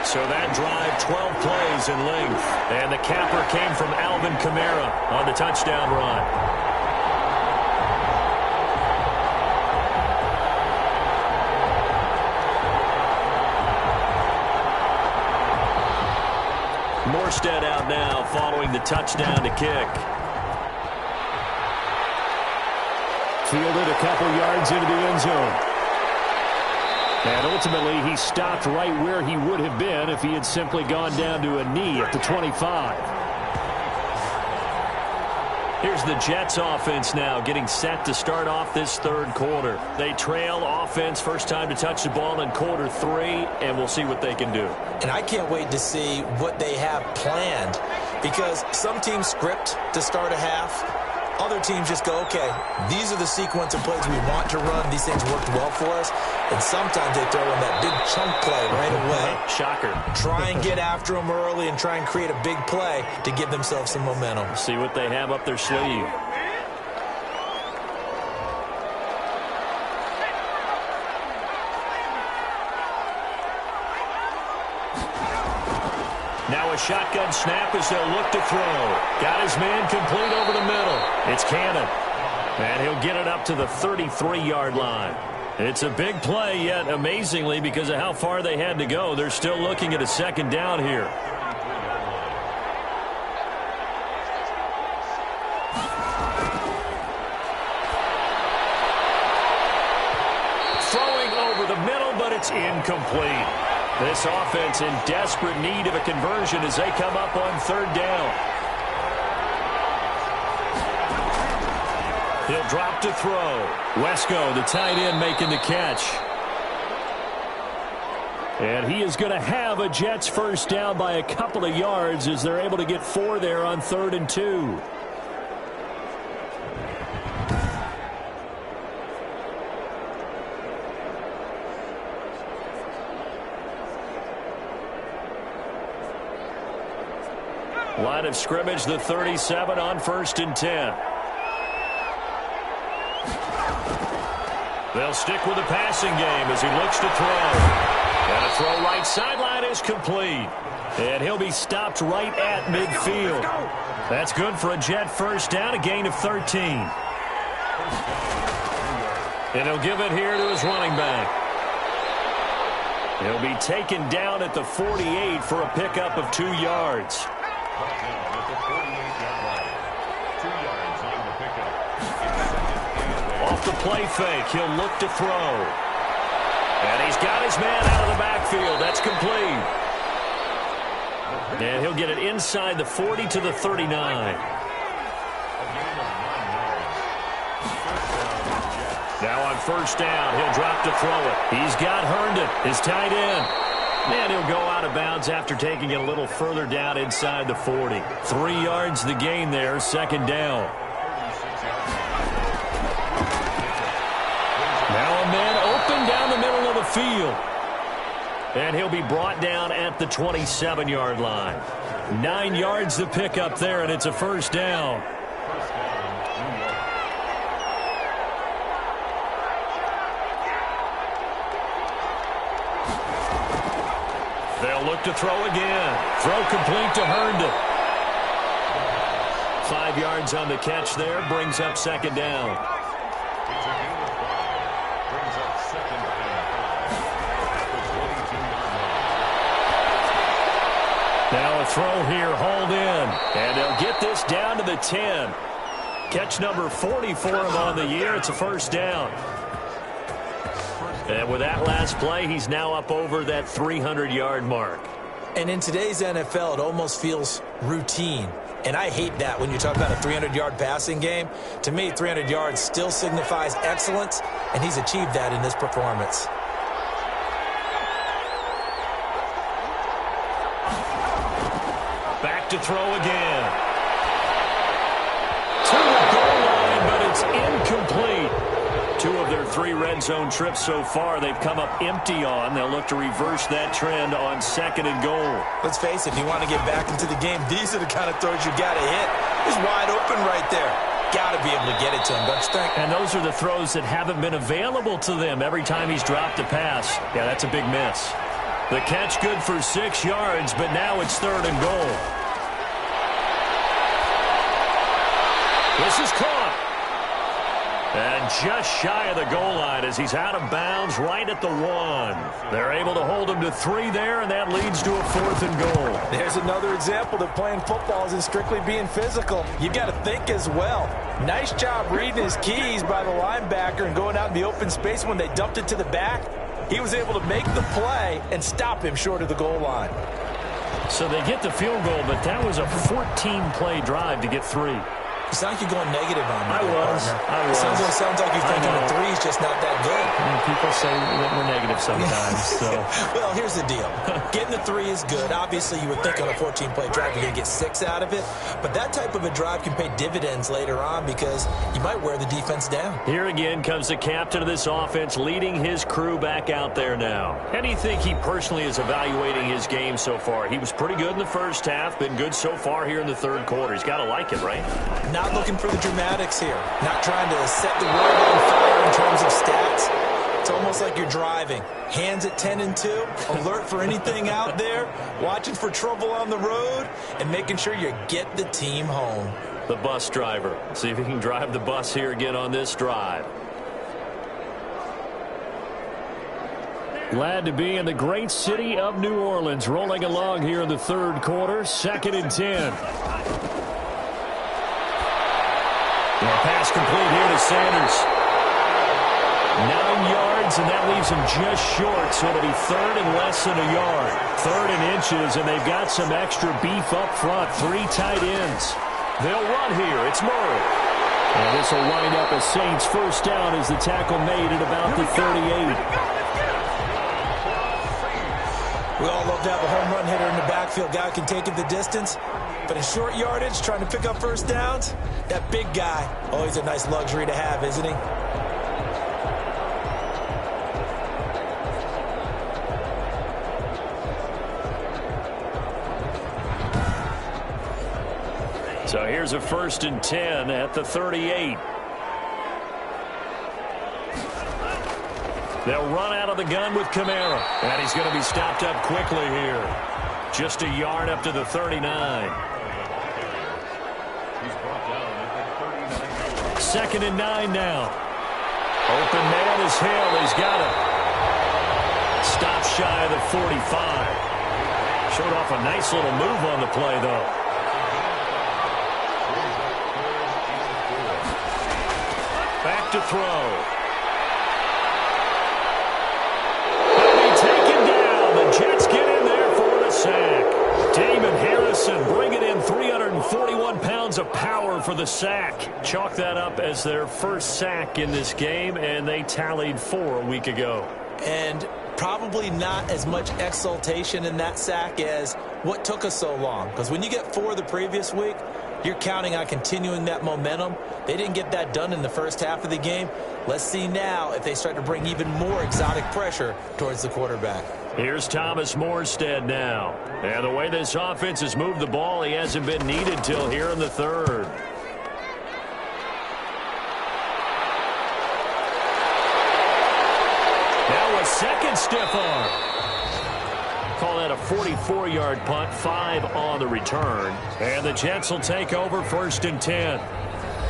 So that drive, 12 plays in length. And the capper came from Alvin Kamara on the touchdown run. Morstead out now following the touchdown to kick. Fielded a couple yards into the end zone. And ultimately, he stopped right where he would have been if he had simply gone down to a knee at the 25. Here's the Jets offense now getting set to start off this third quarter. They trail offense first time to touch the ball in quarter 3, and we'll see what they can do. And I can't wait to see what they have planned because some teams script to start a half. Other teams just go, okay, these are the sequence of plays we want to run. These things worked well for us. And sometimes they throw in that big chunk play right away. Shocker. Try and get after them early and try and create a big play to give themselves some momentum. See what they have up their sleeve. Now a shotgun snap as they'll look to throw. Got his man complete over the middle. It's Cannon. And he'll get it up to the 33-yard line. It's a big play, yet amazingly, because of how far they had to go, they're still looking at a second down here. Throwing over the middle, but it's incomplete. This offense in desperate need of a conversion as they come up on third down. He'll drop to throw. Wesco, the tight end, making the catch. And he is going to have a Jets first down by a couple of yards as they're able to get 4 there on 3rd and 2. Line of scrimmage, the 37 on 1st and 10. They'll stick with the passing game as he looks to throw. And a throw right sideline is complete. And he'll be stopped right at midfield. That's good for a Jet first down, a gain of 13. And he'll give it here to his running back. He'll be taken down at the 48 for a pickup of 2 yards. Off the play fake, he'll look to throw. And he's got his man out of the backfield. That's complete. And he'll get it inside the 40 to the 39. Now on first down, he'll drop to throw it. He's got Herndon, his tight end. And he'll go out of bounds after taking it a little further down inside the 40. 3 yards the gain there, second down. Now a man open down the middle of the field. And he'll be brought down at the 27-yard line. 9 yards to pick up there, and it's a first down. They'll look to throw again. Throw complete to Herndon. 5 yards on the catch there, brings up second down. Now a throw here, hauled in. And they'll get this down to the 10. Catch number 40 for him on the year. It's a first down. And with that last play, he's now up over that 300-yard mark. And in today's NFL, it almost feels routine. And I hate that when you talk about a 300-yard passing game. To me, 300 yards still signifies excellence, and he's achieved that in this performance. Back to throw again. To the goal line, but it's incomplete. 2 of their 3 red zone trips so far they've come up empty on. They'll look to reverse that trend on 2nd and goal. Let's face it, if you want to get back into the game, these are the kind of throws you got to hit. He's wide open right there. Got to be able to get it to him, don't you think? And those are the throws that haven't been available to them every time he's dropped a pass. Yeah, that's a big miss. The catch good for 6 yards, but now it's 3rd and goal. This is caught. And just shy of the goal line as he's out of bounds right at the 1. They're able to hold him to 3 there, and that leads to a 4th and goal. There's another example that playing football isn't strictly being physical. You got to think as well. Nice job reading his keys by the linebacker and going out in the open space when they dumped it to the back. He was able to make the play and stop him short of the goal line. So they get the field goal, but that was a 14-play drive to get 3. You sound like you're going negative on me. I was. Sounds like you're thinking the 3's just not that good. I mean, people say that we're negative sometimes. So. Well, here's the deal. Getting the 3 is good. Obviously, you would think on a 14-play drive you're going to get 6 out of it. But that type of a drive can pay dividends later on because you might wear the defense down. Here again comes the captain of this offense leading his crew back out there now. How do you think he personally is evaluating his game so far? He was pretty good in the first half, been good so far here in the 3rd quarter. He's got to like it, right? Not looking for the dramatics here. Not trying to set the world on fire in terms of stats. It's almost like you're driving. Hands at 10 and 2, alert for anything out there, watching for trouble on the road, and making sure you get the team home. The bus driver. See if he can drive the bus here again on this drive. Glad to be in the great city of New Orleans, rolling along here in the 3rd quarter, 2nd and 10. Pass complete here to Sanders. 9 yards, and that leaves him just short, so it'll be 3rd and less than a yard. 3rd and inches, and they've got some extra beef up front. 3 tight ends. They'll run here. It's Murray. And this will wind up a Saints first down as the tackle made at about the 38. We all love to have a home run hitter in the backfield. Guy can take it the distance. But in short yardage, trying to pick up first downs, that big guy, always a nice luxury to have, isn't he? So here's a 1st and 10 at the 38. They'll run out of the gun with Kamara. And he's going to be stopped up quickly here. Just a yard up to the 39. 2nd and 9 now. Open man is Hill. He's got it. Stop shy of the 45. Showed off a nice little move on the play, though. Back to throw. Jets get in there for the sack. Damon Harrison bringing in 341 pounds of power for the sack. Chalk that up as their first sack in this game, and they tallied 4 a week ago. And probably not as much exultation in that sack as what took us so long. Because when you get 4 the previous week, you're counting on continuing that momentum. They didn't get that done in the first half of the game. Let's see now if they start to bring even more exotic pressure towards the quarterback. Here's Thomas Morstead now. And the way this offense has moved the ball, he hasn't been needed till here in the 3rd. Now a second stiff arm. Call that a 44-yard punt, 5 on the return. And the Jets will take over 1st and 10.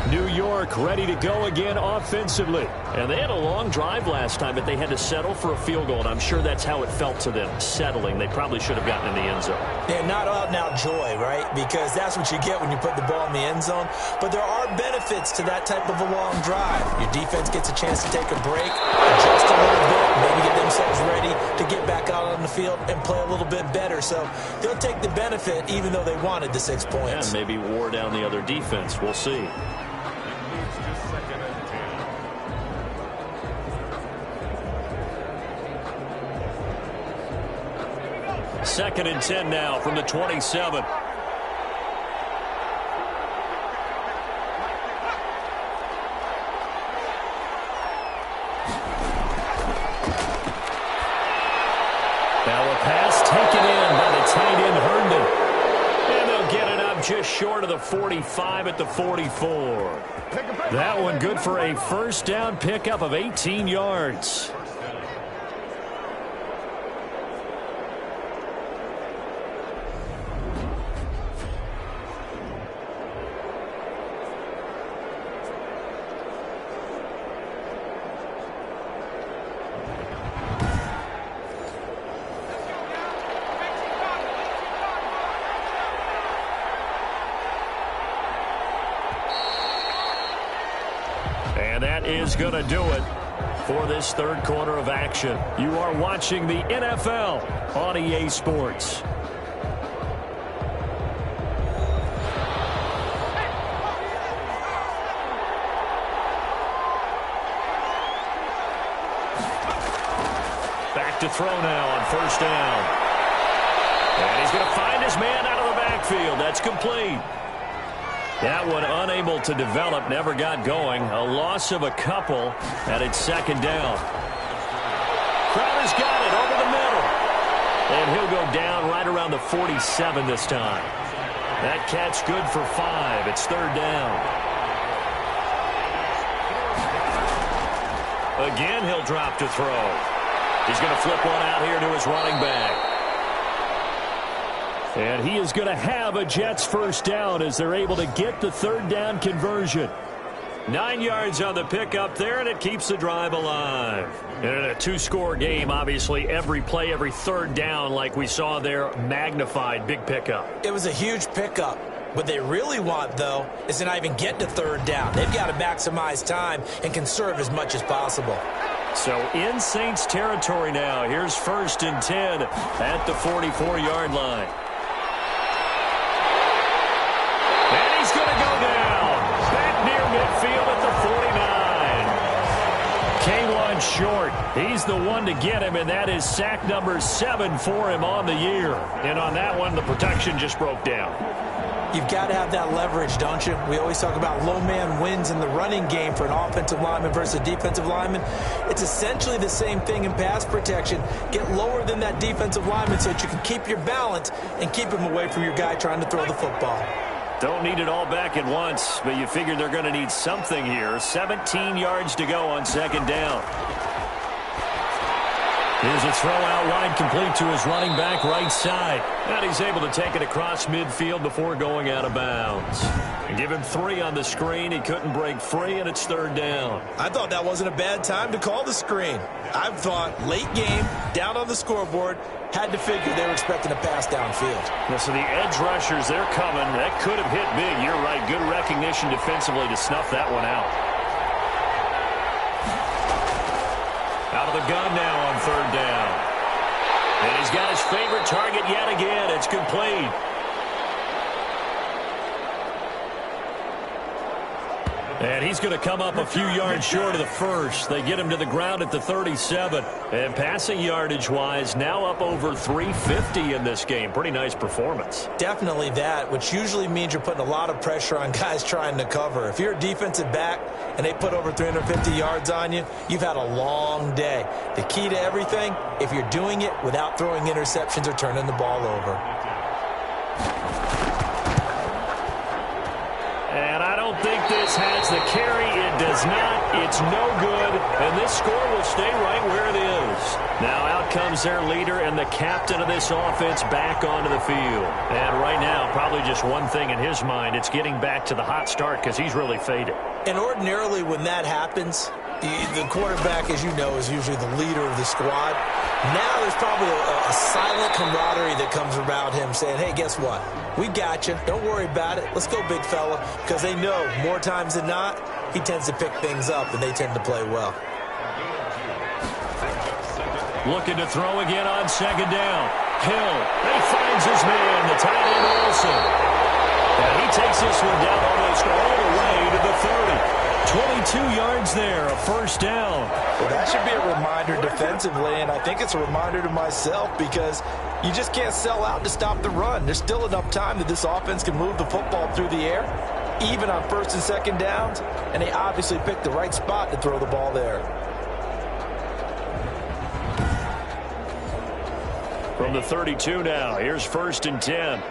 New York ready to go again offensively. And they had a long drive last time, but they had to settle for a field goal, and I'm sure that's how it felt to them, settling. They probably should have gotten in the end zone. Yeah, not out-and-out joy, right? Because that's what you get when you put the ball in the end zone. But there are benefits to that type of a long drive. Your defense gets a chance to take a break, adjust a little bit, maybe get themselves ready to get back out on the field and play a little bit better. So they'll take the benefit even though they wanted the 6 points. And maybe wore down the other defense. We'll see. Second and 10 now from the 27. Now a pass taken in by the tight end Herndon. And they'll get it up just short of the 45 at the 44. That one good for a first down pickup of 18 yards. And that is going to do it for this third quarter of action. You are watching the NFL on EA Sports. Back to throw now on first down. And he's going to find his man out of the backfield. That's complete. That one unable to develop, never got going. A loss of a couple, and it's second down. Crowder's got it over the middle. And he'll go down right around the 47 this time. That catch good for 5. It's third down. Again, he'll drop to throw. He's going to flip one out here to his running back. And he is going to have a Jets first down as they're able to get the third down conversion. 9 yards on the pickup there, and it keeps the drive alive. And in a two-score game, obviously, every play, every third down, like we saw there, magnified, big pickup. It was a huge pickup. What they really want, though, is to not even get to third down. They've got to maximize time and conserve as much as possible. So in Saints territory now. Here's first and 10 at the 44-yard line. And he's going to go down. Back near midfield at the 49. K1 short. He's the one to get him, and that is sack number 7 for him on the year. And on that one, the protection just broke down. You've got to have that leverage, don't you? We always talk about low man wins in the running game for an offensive lineman versus a defensive lineman. It's essentially the same thing in pass protection. Get lower than that defensive lineman so that you can keep your balance and keep him away from your guy trying to throw the football. Don't need it all back at once, but you figure they're going to need something here. 17 yards to go on second down. Here's a throw out wide, complete to his running back right side. And he's able to take it across midfield before going out of bounds. And give him 3 on the screen. He couldn't break free, and it's third down. I thought that wasn't a bad time to call the screen. I thought late game, down on the scoreboard, had to figure they were expecting a pass downfield. Yeah, so the edge rushers, they're coming. That could have hit big. You're right. Good recognition defensively to snuff that one out. Out of the gun now on third down. And he's got his favorite target yet again. It's complete. And he's going to come up a few yards short of the first. They get him to the ground at the 37. And passing yardage-wise, now up over 350 in this game. Pretty nice performance. Definitely that, which usually means you're putting a lot of pressure on guys trying to cover. If you're a defensive back and they put over 350 yards on you, you've had a long day. The key to everything, if you're doing it without throwing interceptions or turning the ball over. And I don't think this has the carry. It does not. It's no good. And this score will stay right where it is. Now out comes their leader and the captain of this offense back onto the field. And right now, probably just one thing in his mind. It's getting back to the hot start because he's really faded. And ordinarily when that happens, the quarterback, as you know, is usually the leader of the squad. Now there's probably a silent camaraderie that comes around him saying, hey, guess what? We got you. Don't worry about it. Let's go, big fella. Because they know more times than not, he tends to pick things up and they tend to play well. Looking to throw again on second down. Hill, he finds his man, the tight end Olsen. And he takes this one down almost all the way to the 30. 22 yards there, a first down. Well, that should be a reminder defensively, and I think it's a reminder to myself because you just can't sell out to stop the run. There's still enough time that this offense can move the football through the air, even on first and second downs, and they obviously picked the right spot to throw the ball there. From the 32 now, here's first and 10.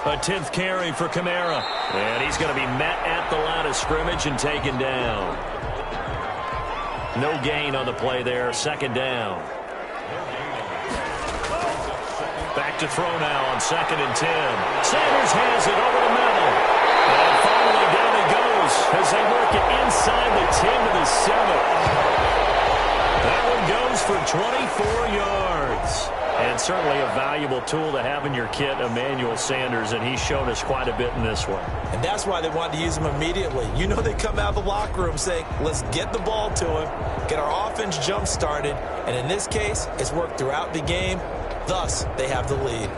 A 10th carry for Kamara. And he's going to be met at the line of scrimmage and taken down. No gain on the play there. Second down. Back to throw now on second and 10. Sanders has it over the middle. And finally down he goes as they work it inside the 10 to the 7. That one goes for 24 yards. And certainly a valuable tool to have in your kit, Emmanuel Sanders, and he's shown us quite a bit in this one. And that's why they wanted to use him immediately. You know they come out of the locker room saying, let's get the ball to him, get our offense jump-started, and in this case, it's worked throughout the game. Thus, they have the lead.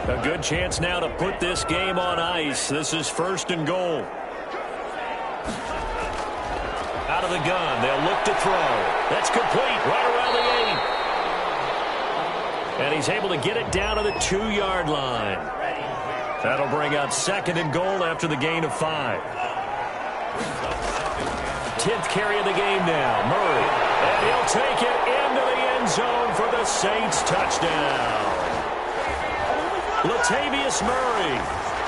A good chance now to put this game on ice. This is first and goal. Out of the gun, they'll look to throw. That's complete, right around the 8. And he's able to get it down to the 2-yard line. That'll bring up second and goal after the gain of 5. 10th carry of the game now, Murray. And he'll take it into the end zone for the Saints touchdown. Latavius Murray.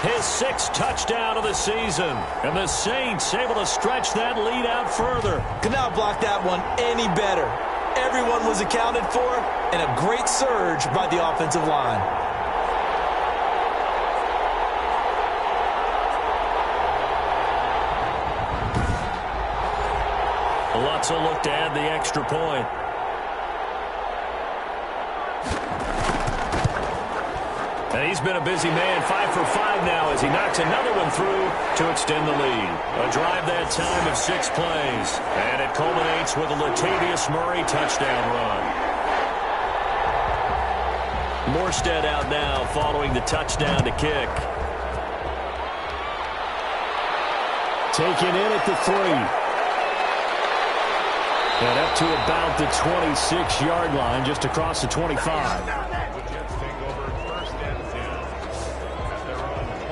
His 6th touchdown of the season. And the Saints able to stretch that lead out further. Could not block that one any better. Everyone was accounted for, and a great surge by the offensive line. Lutz will look to add the extra point. And he's been a busy man, 5 for 5 now as he knocks another one through to extend the lead. A drive that time of 6 plays. And it culminates with a Latavius Murray touchdown run. Morstead out now following the touchdown to kick. Taken in at the 3. And up to about the 26-yard line, just across the 25.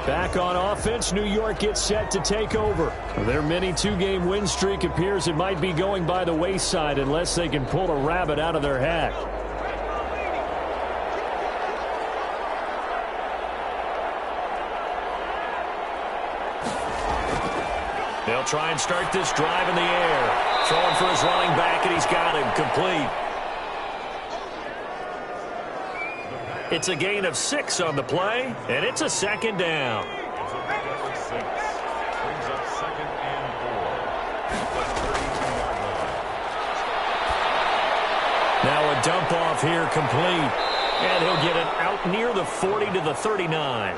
Back on offense, New York gets set to take over. Their mini 2-game win streak appears it might be going by the wayside unless they can pull a rabbit out of their hat. They'll try and start this drive in the air. Throwing for his running back, and he's got him complete. It's a gain of 6 on the play, and it's a second down. Now a dump off here complete, and he'll get it out near the 40 to the 39.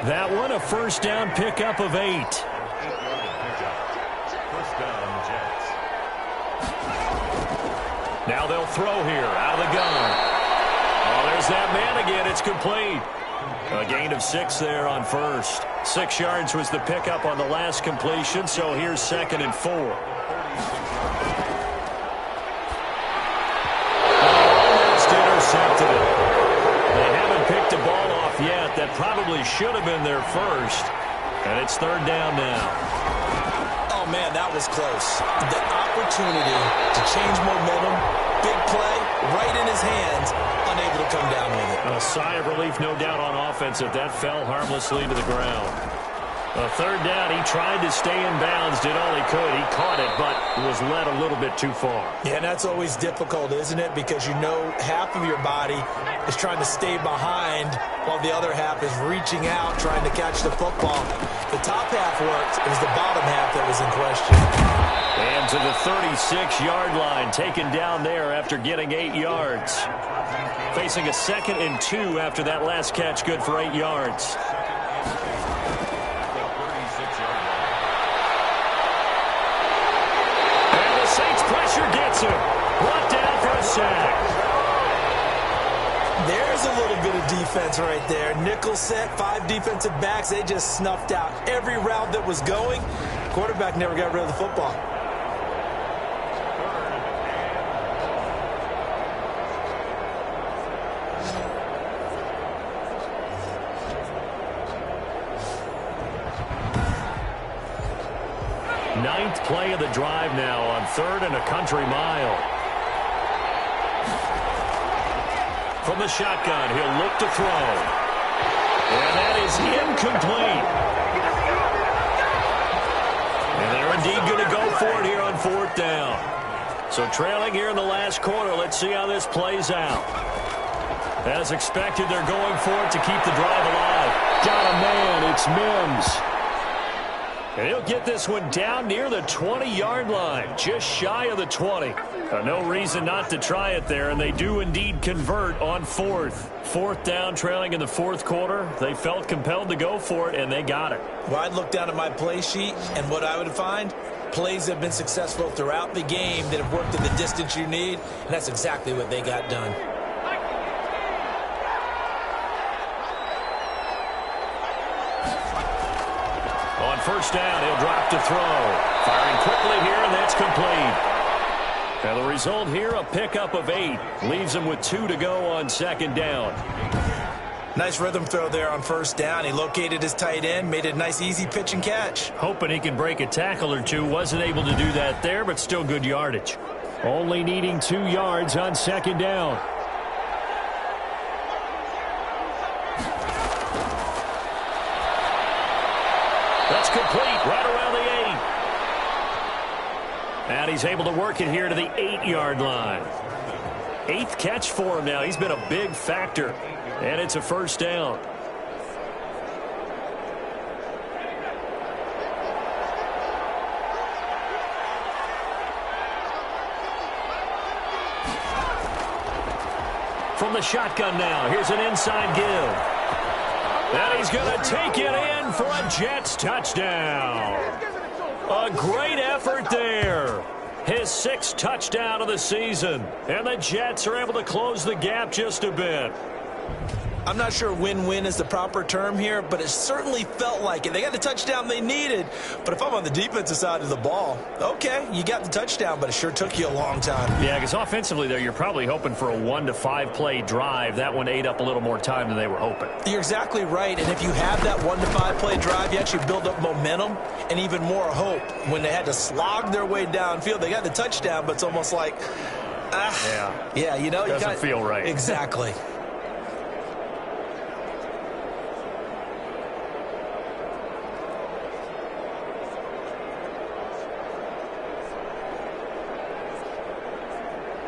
That one a first down pickup of 8. Now they'll throw here out of the gun. Oh, there's that man again. It's complete. A gain of 6 there on first. 6 yards was the pickup on the last completion, so here's second and 4. Almost intercepted it. They haven't picked the ball off yet. That probably should have been their first. And it's third down now. Oh, man, that was close. The opportunity to change momentum big play right in his hands, unable to come down with it. A sigh of relief, no doubt, on offense if that fell harmlessly to the ground. A third down, he tried to stay in bounds, did all he could. He caught it, but was led a little bit too far. Yeah, and that's always difficult, isn't it? Because you know half of your body is trying to stay behind while the other half is reaching out, trying to catch the football. The top half worked. It was the bottom half that was in question. And to the 36-yard line, taken down there after getting 8 yards. Facing a 2nd and 2 after that last catch, good for 8 yards. Pressure gets him. Brought down for a sack. There's a little bit of defense right there. Nickel set, 5 defensive backs. They just snuffed out every route that was going. Quarterback never got rid of the football. Ninth play of the drive now on 3rd and a country mile. From the shotgun, he'll look to throw. And that is incomplete. And they're indeed going to go for it here on 4th down. So trailing here in the last quarter, let's see how this plays out. As expected, they're going for it to keep the drive alive. Got a man, it's Mims. And he'll get this one down near the 20-yard line, just shy of the 20. No reason not to try it there, and they do indeed convert on 4th. 4th down, trailing in the 4th quarter. They felt compelled to go for it, and they got it. Well, I'd look down at my play sheet, and what I would find, plays have been successful throughout the game that have worked at the distance you need, and that's exactly what they got done. On 1st down, he'll drop to throw. Firing quickly here, and that's complete. And the result here, a pickup of 8. Leaves him with 2 to go on 2nd down. Nice rhythm throw there on 1st down. He located his tight end, made it a nice, easy pitch and catch. Hoping he can break a tackle or two. Wasn't able to do that there, but still good yardage. Only needing 2 yards on 2nd down. That's complete, right around the 8. And he's able to work it here to the 8-yard line. 8th catch for him now. He's been a big factor. And it's a 1st down. From the shotgun now, here's an inside give. And he's going to take it in for a Jets touchdown. A great effort there. His 6th touchdown of the season. And the Jets are able to close the gap just a bit. I'm not sure win-win is the proper term here, but it certainly felt like it. They got the touchdown they needed, but if I'm on the defensive side of the ball, okay, you got the touchdown, but it sure took you a long time. Yeah, because offensively, there, you're probably hoping for a 1 to 5 play drive. That one ate up a little more time than they were hoping. You're exactly right, and if you have that 1 to 5 play drive, you actually build up momentum and even more hope. When they had to slog their way downfield, they got the touchdown, but it's almost like, yeah, you know, doesn't feel right. Exactly.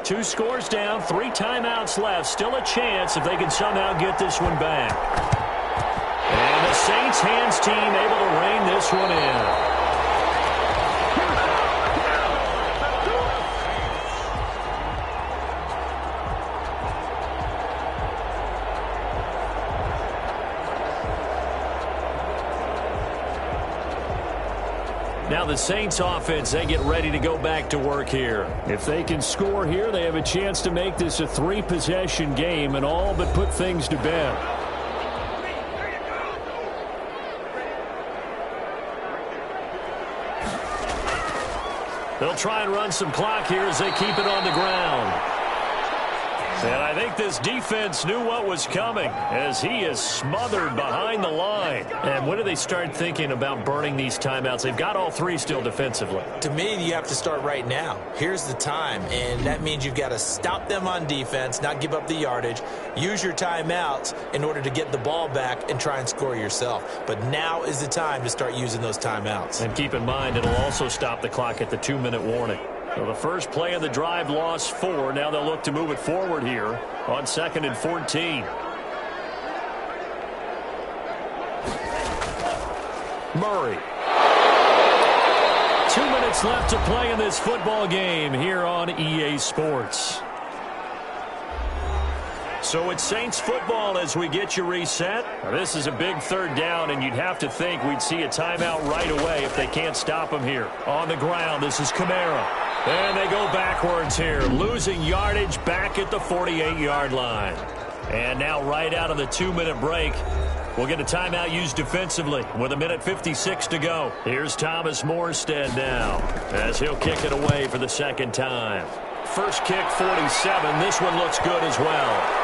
Two scores down, 3 timeouts left. Still a chance if they can somehow get this one back. And the Saints hands team able to rein this one in. Now the Saints offense, they get ready to go back to work here. If they can score here, they have a chance to make this a 3-possession game and all but put things to bed. They'll try and run some clock here as they keep it on the ground. And I think this defense knew what was coming as he is smothered behind the line. And when do they start thinking about burning these timeouts? They've got all three still defensively. To me, you have to start right now. Here's the time, and that means you've got to stop them on defense, not give up the yardage, use your timeouts in order to get the ball back and try and score yourself. But now is the time to start using those timeouts. And keep in mind, it'll also stop the clock at the 2-minute warning. So the first play of the drive lost 4. Now they'll look to move it forward here on 2nd and 14. Murray. 2 minutes left to play in this football game here on EA Sports. So it's Saints football as we get you reset. This is a big 3rd down, and you'd have to think we'd see a timeout right away if they can't stop him here. On the ground, this is Kamara. And they go backwards here, losing yardage back at the 48-yard line. And now right out of the 2-minute break, we'll get a timeout used defensively with 1:56 to go. Here's Thomas Morstead now as he'll kick it away for the 2nd time. First kick, 47. This one looks good as well.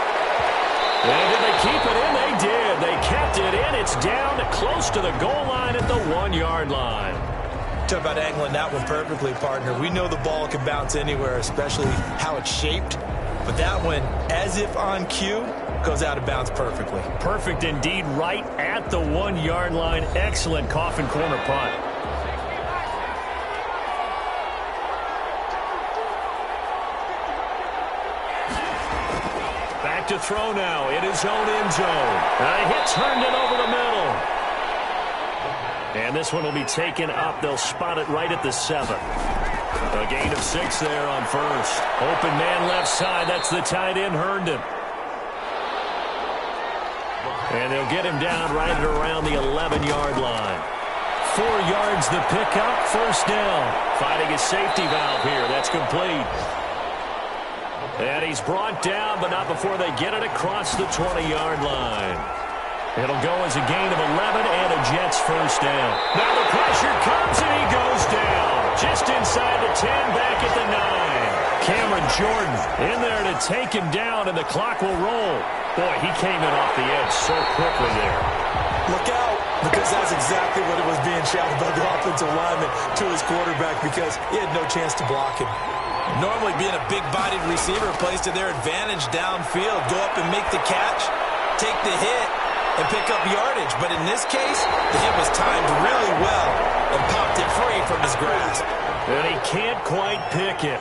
And did they keep it in? They did. They kept it in. It's down to close to the goal line at the 1-yard line. Talk about angling that one perfectly, partner. We know the ball can bounce anywhere, especially how it's shaped. But that one, as if on cue, goes out of bounds perfectly. Perfect indeed, right at the 1-yard line. Excellent coffin corner punt. Back to throw now in his own end zone. A hit turned it over the middle. And this one will be taken up. They'll spot it right at the 7. A gain of 6 there on first. Open man left side. That's the tight end, Herndon. And they'll get him down right at around the 11-yard line. 4 yards the pickup. First down. Finding a safety valve here. That's complete. And he's brought down, but not before they get it across the 20-yard line. It'll go as a gain of 11 and a Jets first down. Now the pressure comes and he goes down. Just inside the 10, back at the 9. Cameron Jordan in there to take him down, and the clock will roll. Boy, he came in off the edge so quickly there. Look out, because that's exactly what it was being shouted by the offensive lineman to his quarterback, because he had no chance to block him. Normally being a big-bodied receiver plays to their advantage downfield. Go up and make the catch, take the hit, and pick up yardage. But in this case, the hit was timed really well and popped it free from his grasp. And he can't quite pick it.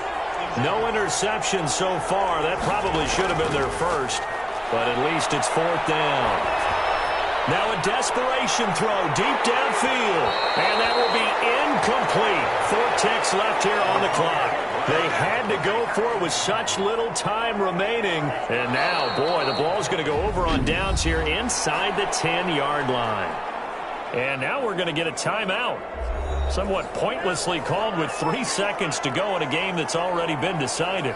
No interception so far. That probably should have been their first, but at least it's 4th down. Now a desperation throw deep downfield, and that will be incomplete. 4 ticks left here on the clock. They had to go for it with such little time remaining. And now, boy, the ball's going to go over on downs here inside the 10-yard line. And now we're going to get a timeout. Somewhat pointlessly called with 3 seconds to go in a game that's already been decided.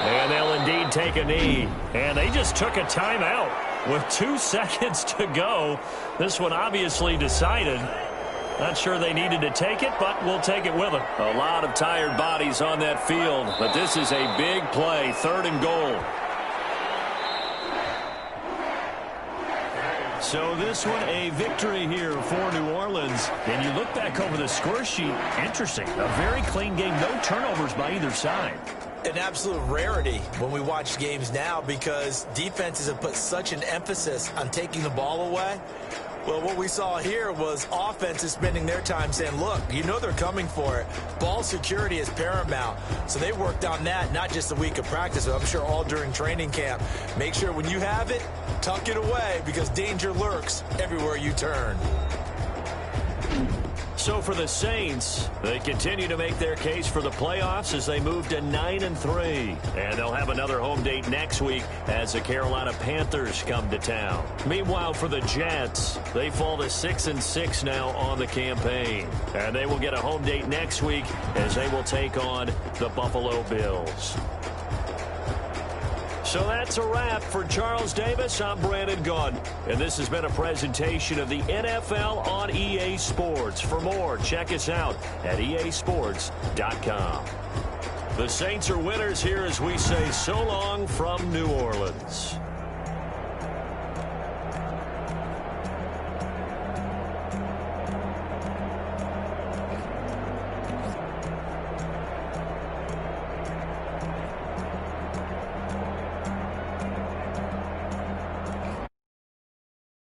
And they'll indeed take a knee. And they just took a timeout with 2 seconds to go. This one obviously decided. Not sure they needed to take it, but we'll take it with them. A lot of tired bodies on that field, but this is a big play, 3rd and goal. So this one a victory here for New Orleans. And you look back over the score sheet, interesting. A very clean game, no turnovers by either side. An absolute rarity when we watch games now, because defenses have put such an emphasis on taking the ball away. Well, what we saw here was offenses spending their time saying, look, you know they're coming for it. Ball security is paramount. So they worked on that, not just a week of practice, but I'm sure all during training camp. Make sure when you have it, tuck it away, because danger lurks everywhere you turn. So for the Saints, they continue to make their case for the playoffs as they move to 9-3. And they'll have another home date next week as the Carolina Panthers come to town. Meanwhile, for the Jets, they fall to 6-6 now on the campaign. And they will get a home date next week as they will take on the Buffalo Bills. So that's a wrap for Charles Davis. I'm Brandon Gaudin, and this has been a presentation of the NFL on EA Sports. For more, check us out at easports.com. The Saints are winners here as we say so long from New Orleans.